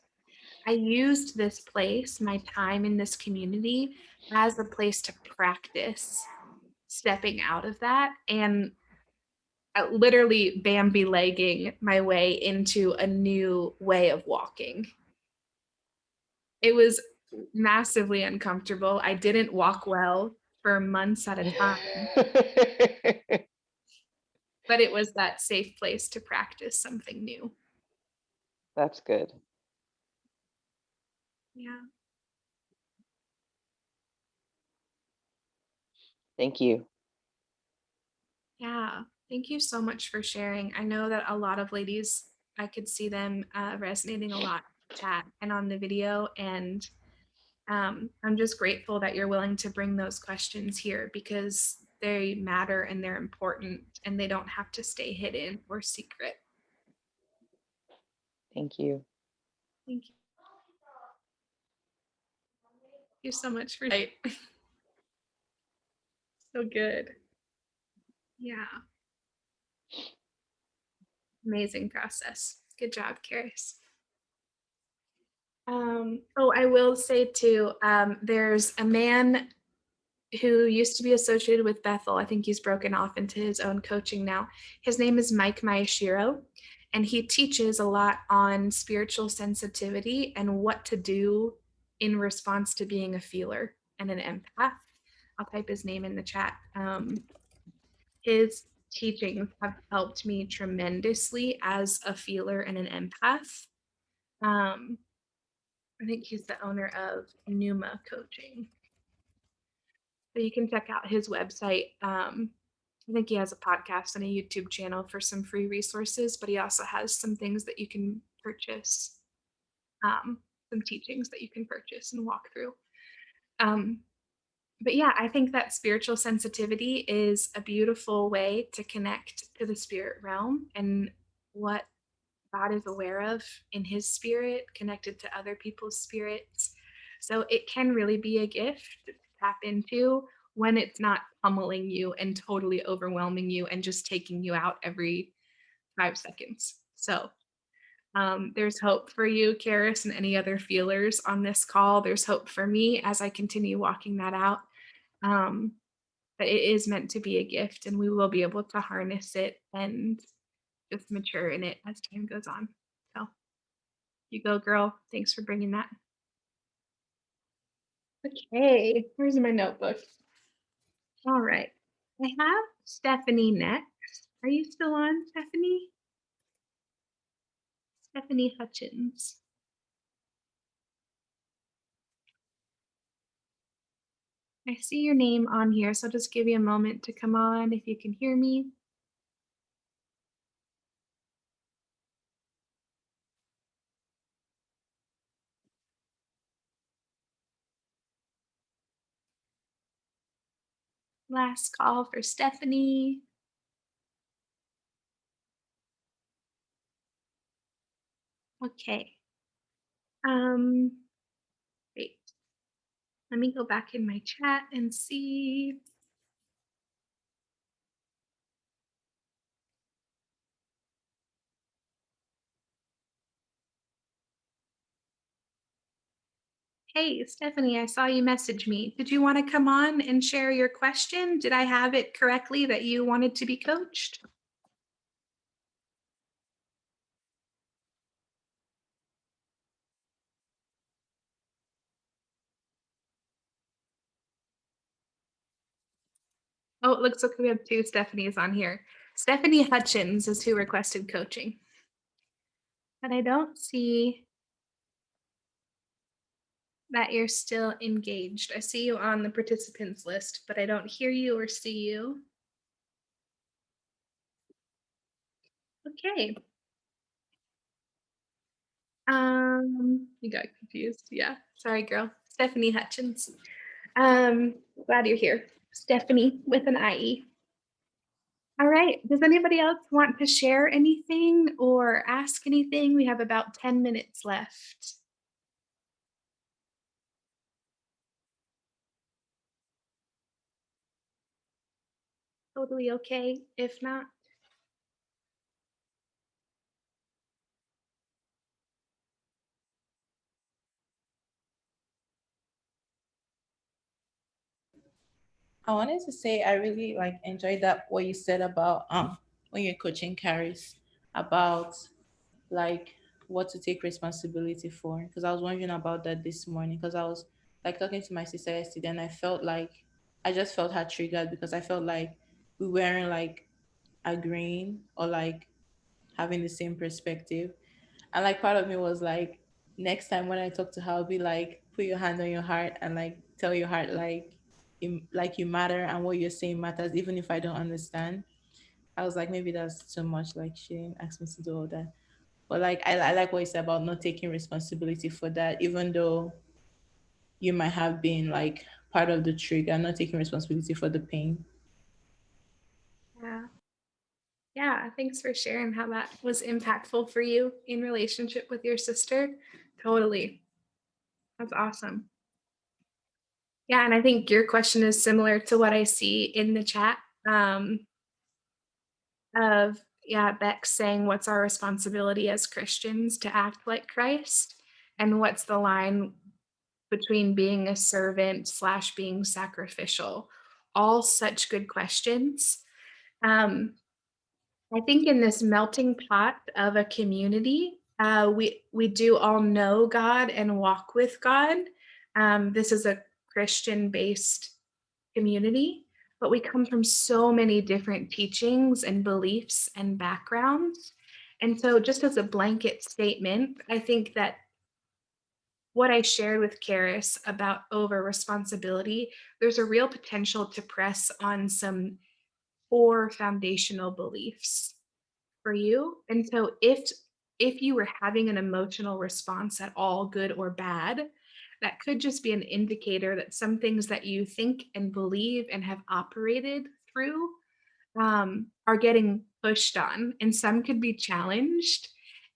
I used this place, my time in this community, as a place to practice stepping out of that and literally Bambi legging my way into a new way of walking. It was massively uncomfortable. I didn't walk well for months at a time, but it was that safe place to practice something new. That's good. Yeah. Thank you. Yeah. Thank you so much for sharing. I know that a lot of ladies, I could see them resonating a lot in chat and on the video. And I'm just grateful that you're willing to bring those questions here because they matter and they're important and they don't have to stay hidden or secret. Thank you. Thank you so much for that. So good. Yeah. Amazing process. Good job, Charis. I will say too, there's a man who used to be associated with Bethel. I think he's broken off into his own coaching now. His name is Mike Miyashiro, and he teaches a lot on spiritual sensitivity and what to do in response to being a feeler and an empath. I'll type his name in the chat. His teachings have helped me tremendously as a feeler and an empath. I think he's the owner of Numa Coaching. So you can check out his website. I think he has a podcast and a YouTube channel for some free resources, but he also has some things that you can purchase, some teachings that you can purchase and walk through. But yeah, I think that spiritual sensitivity is a beautiful way to connect to the spirit realm and what God is aware of in his spirit, connected to other people's spirits. So it can really be a gift to tap into when it's not pummeling you and totally overwhelming you and just taking you out every 5 seconds. So there's hope for you, Karis, and any other feelers on this call. There's hope for me as I continue walking that out. But it is meant to be a gift, and we will be able to harness it and just mature in it as time goes on. So you go, girl. Thanks for bringing that. Okay, where's my notebook? All right. I have Stephanie next. Are you still on, Stephanie? Stephanie Hutchins. I see your name on here, so I'll just give you a moment to come on if you can hear me. Last call for Stephanie. Okay. Wait. Let me go back in my chat and see. Hey, Stephanie, I saw you message me. Did you want to come on and share your question? Did I have it correctly that you wanted to be coached? Oh, it looks like we have 2 Stephanies on here. Stephanie Hutchins is who requested coaching. But I don't see that you're still engaged. I see you on the participants list, but I don't hear you or see you. Okay. You got confused. Yeah. Sorry, girl. Stephanie Hutchins. Glad you're here. Stephanie with an IE. All right. Does anybody else want to share anything or ask anything? We have about 10 minutes left. Totally okay. If not, I wanted to say I really enjoyed that what you said about when you're coaching carries about like what to take responsibility for, because I was wondering about that this morning because I was talking to my sister yesterday and I just felt her triggered because I felt like we weren't agreeing or having the same perspective. And part of me was next time when I talk to her, I'll be put your hand on your heart and tell your heart you matter and what you're saying matters, even if I don't understand. I was like, maybe that's too much. She didn't ask me to do all that. But I like what you said about not taking responsibility for that, even though you might have been part of the trigger, not taking responsibility for the pain. yeah. Yeah, thanks for sharing how that was impactful for you in relationship with your sister. Totally. That's awesome. Yeah, and I think your question is similar to what I see in the chat. Beck saying, what's our responsibility as Christians to act like Christ? And what's the line between being a servant / being sacrificial? All such good questions. I think in this melting pot of a community, we do all know God and walk with God. This is a Christian-based community, but we come from so many different teachings and beliefs and backgrounds. And so, just as a blanket statement, I think that what I shared with Karis about over responsibility, there's a real potential to press on some core foundational beliefs for you. And so if you were having an emotional response at all, good or bad, that could just be an indicator that some things that you think and believe and have operated through are getting pushed on, and some could be challenged.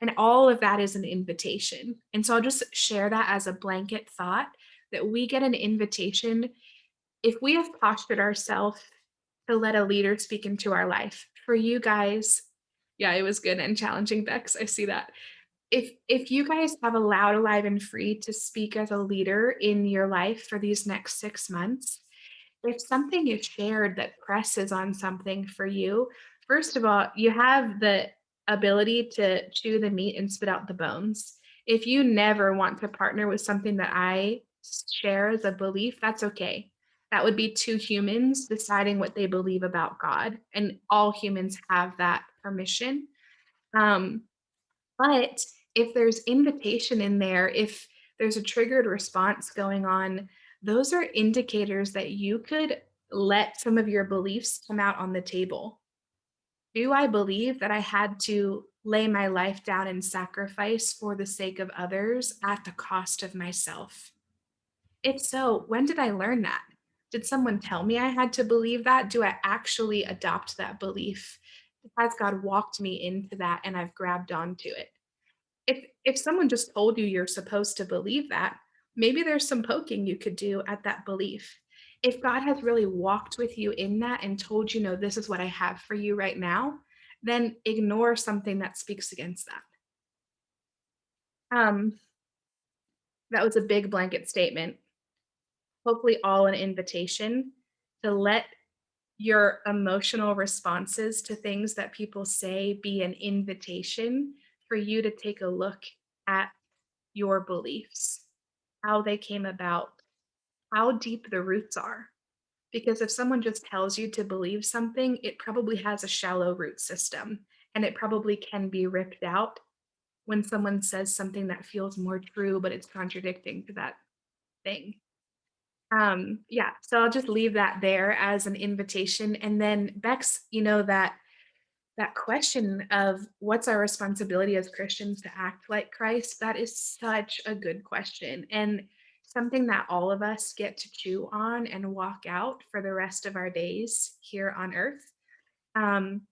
And all of that is an invitation. And so I'll just share that as a blanket thought that we get an invitation if we have postured ourselves to let a leader speak into our life. For you guys, yeah, it was good and challenging, Bex. I see that. If you guys have allowed Alive and Free to speak as a leader in your life for these next 6 months, if something is shared that presses on something for you, first of all, you have the ability to chew the meat and spit out the bones. If you never want to partner with something that I share as a belief, that's okay. That would be two humans deciding what they believe about God, and all humans have that permission. Um, but if there's invitation in there, if there's a triggered response going on, those are indicators that you could let some of your beliefs come out on the table. Do I believe that I had to lay my life down and sacrifice for the sake of others at the cost of myself? If so, when did I learn that? Did someone tell me I had to believe that? Do I actually adopt that belief? Has God walked me into that and I've grabbed onto it? If someone just told you you're supposed to believe that, maybe there's some poking you could do at that belief. If God has really walked with you in that and told you, no, this is what I have for you right now, then ignore something that speaks against that. That was a big blanket statement. Hopefully all an invitation to let your emotional responses to things that people say be an invitation for you to take a look at your beliefs, how they came about, how deep the roots are. Because if someone just tells you to believe something, it probably has a shallow root system, and it probably can be ripped out when someone says something that feels more true, but it's contradicting to that thing. Yeah, so I'll just leave that there as an invitation. And then Bex, that question of what's our responsibility as Christians to act like Christ, that is such a good question, and something that all of us get to chew on and walk out for the rest of our days here on earth. Um,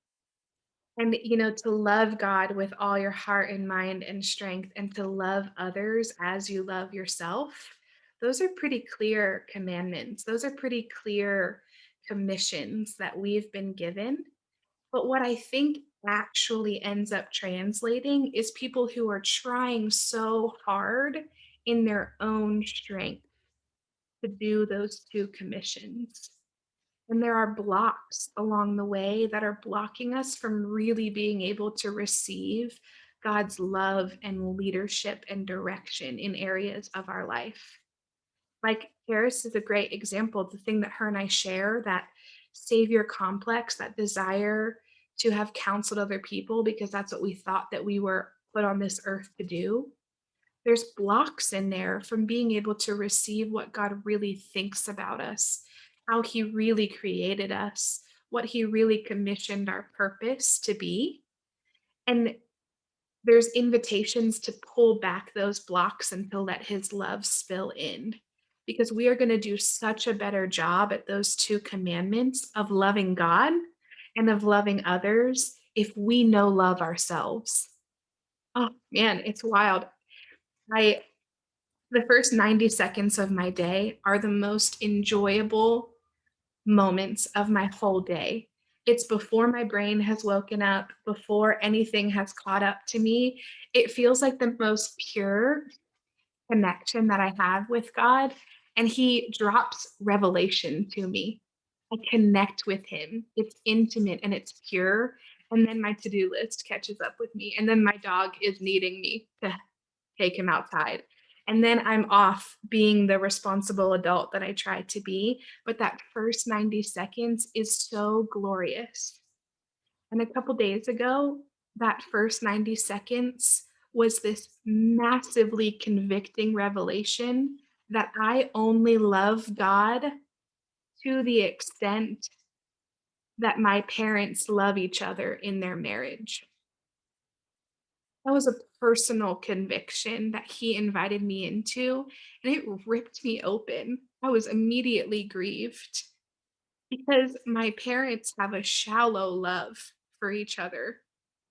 and to love God with all your heart and mind and strength, and to love others as you love yourself, those are pretty clear commandments. Those are pretty clear commissions that we've been given. But what I think actually ends up translating is people who are trying so hard in their own strength to do those two commissions. And there are blocks along the way that are blocking us from really being able to receive God's love and leadership and direction in areas of our life. Like Karis is a great example. The thing that her and I share, that savior complex, that desire to have counseled other people because that's what we thought that we were put on this earth to do. There's blocks in there from being able to receive what God really thinks about us, how he really created us, what he really commissioned our purpose to be. And there's invitations to pull back those blocks and to let his love spill in, because we are going to do such a better job at those two commandments of loving God and of loving others if we know love ourselves. Oh man, it's wild. The first 90 seconds of my day are the most enjoyable moments of my whole day. It's before my brain has woken up, before anything has caught up to me. It feels like the most pure connection that I have with God, and he drops revelation to me. I connect with him. It's intimate and it's pure. And then my to-do list catches up with me. And then my dog is needing me to take him outside. And then I'm off being the responsible adult that I try to be. But that first 90 seconds is so glorious. And a couple days ago, that first 90 seconds was this massively convicting revelation that I only love God to the extent that my parents love each other in their marriage. That was a personal conviction that he invited me into, and it ripped me open. I was immediately grieved because my parents have a shallow love for each other.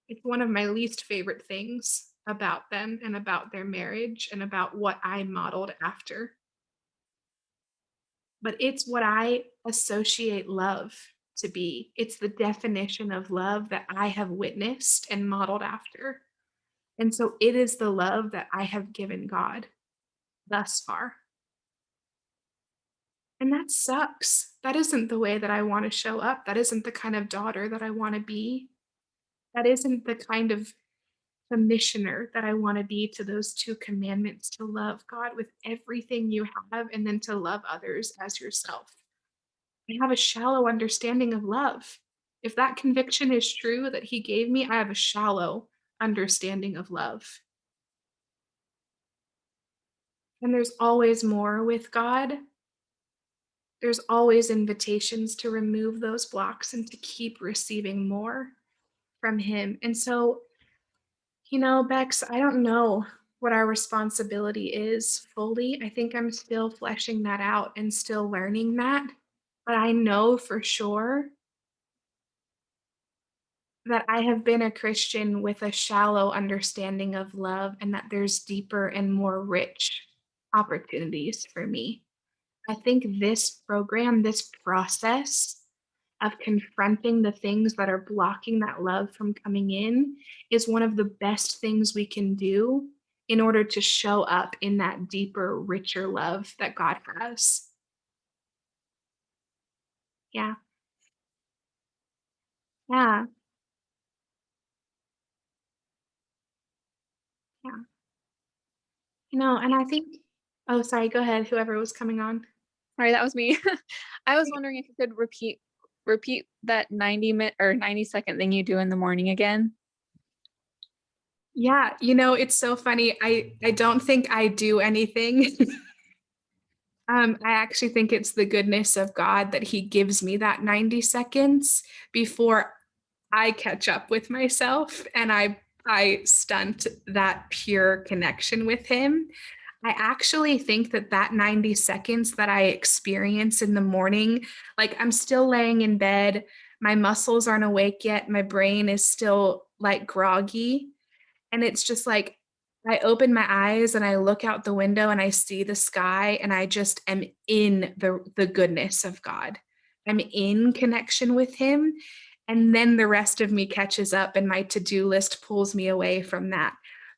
It's one of my least favorite things about them and about their marriage and about what I modeled after. But it's what I associate love to be. It's the definition of love that I have witnessed and modeled after. And so it is the love that I have given God thus far. And that sucks. That isn't the way that I want to show up. That isn't the kind of daughter that I want to be. That isn't the kind of commissioner that I want to be to those two commandments, to love God with everything you have and then to love others as yourself. I have a shallow understanding of love. If that conviction is true that he gave me, I have a shallow understanding of love. And there's always more with God. There's always invitations to remove those blocks and to keep receiving more from him. And so, Bex, I don't know what our responsibility is fully. I think I'm still fleshing that out and still learning that. But I know for sure that I have been a Christian with a shallow understanding of love and that there's deeper and more rich opportunities for me. I think this program, this process of confronting the things that are blocking that love from coming in is one of the best things we can do in order to show up in that deeper, richer love that God has. Yeah. Yeah. Yeah. And I think, oh, sorry, go ahead, whoever was coming on. Sorry, that was me. I was wondering if you could repeat that 90-minute or 90-second thing you do in the morning again. Yeah, it's so funny. I don't think I do anything. I actually think it's the goodness of God that he gives me that 90 seconds before I catch up with myself and I stunt that pure connection with him. I actually think that 90 seconds that I experience in the morning, like I'm still laying in bed, my muscles aren't awake yet, my brain is still like groggy. And it's just like I open my eyes and I look out the window and I see the sky and I just am in the goodness of God. I'm in connection with him. And then the rest of me catches up and my to-do list pulls me away from that.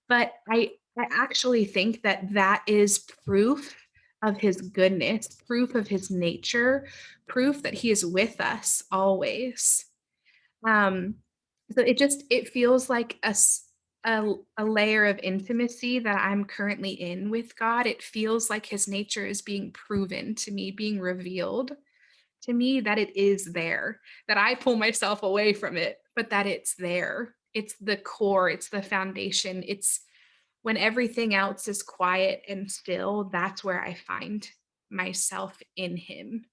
But I actually think that is proof of his goodness, proof of his nature, proof that he is with us always. So it feels like a layer of intimacy that I'm currently in with God. It feels like his nature is being proven to me, being revealed to me, that it is there, that I pull myself away from it, but that it's there. It's the core, it's the foundation. It's when everything else is quiet and still, that's where I find myself in him.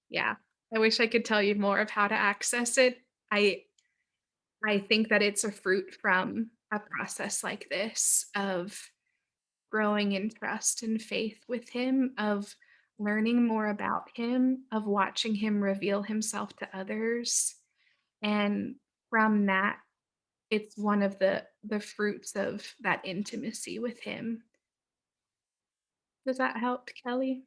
Yeah. I wish I could tell you more of how to access it. I think that it's a fruit from a process like this of growing in trust and faith with him, of learning more about him, of watching him reveal himself to others. And from that, it's one of the fruits of that intimacy with him. Does that help, Kelly?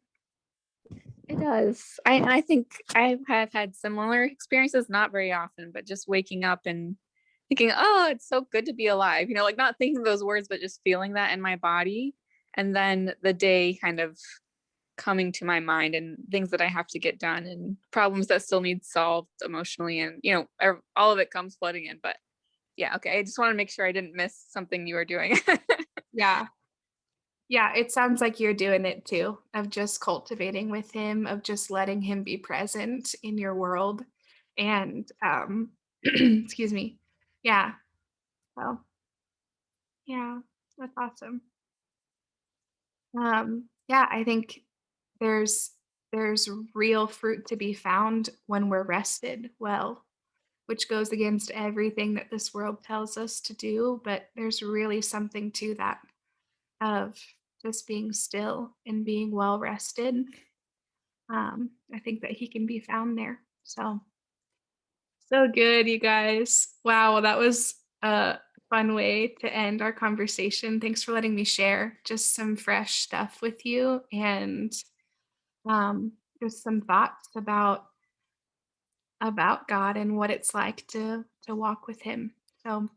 It does. I think I have had similar experiences, not very often, but just waking up and thinking, oh, it's so good to be alive. Like not thinking those words, but just feeling that in my body. And then the day kind of coming to my mind and things that I have to get done and problems that still need solved emotionally. And, all of it comes flooding in. But yeah, okay. I just want to make sure I didn't miss something you were doing. Yeah. Yeah, it sounds like you're doing it too, of just cultivating with him, of just letting him be present in your world. And excuse me, Yeah. So yeah, that's awesome. Yeah, I think there's there's real fruit to be found when we're rested well, which goes against everything that this world tells us to do, but there's really something to that of just being still and being well rested. I think that he can be found there. So so good, you guys. Wow, well, that was a fun way to end our conversation. Thanks for letting me share just some fresh stuff with you and um, just some thoughts about God and what it's like to walk with Him. So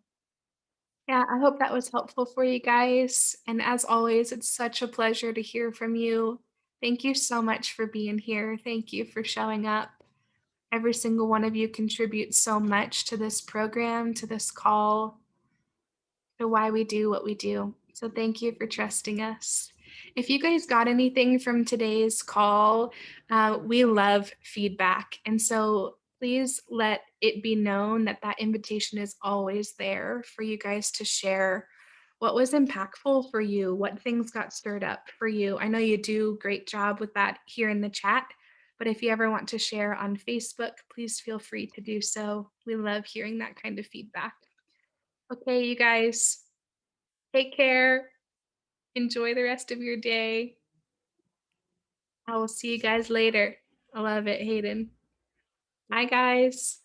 yeah, I hope that was helpful for you guys. And as always, it's such a pleasure to hear from you. Thank you so much for being here. Thank you for showing up. Every single one of you contributes so much to this program, to this call, to why we do what we do. So thank you for trusting us. If you guys got anything from today's call, we love feedback. And so please let it be known that that invitation is always there for you guys to share what was impactful for you, what things got stirred up for you. I know you do a great job with that here in the chat, but if you ever want to share on Facebook, please feel free to do so. We love hearing that kind of feedback. Okay, you guys, take care. Enjoy the rest of your day. I will see you guys later. I love it, Hayden. Bye, guys.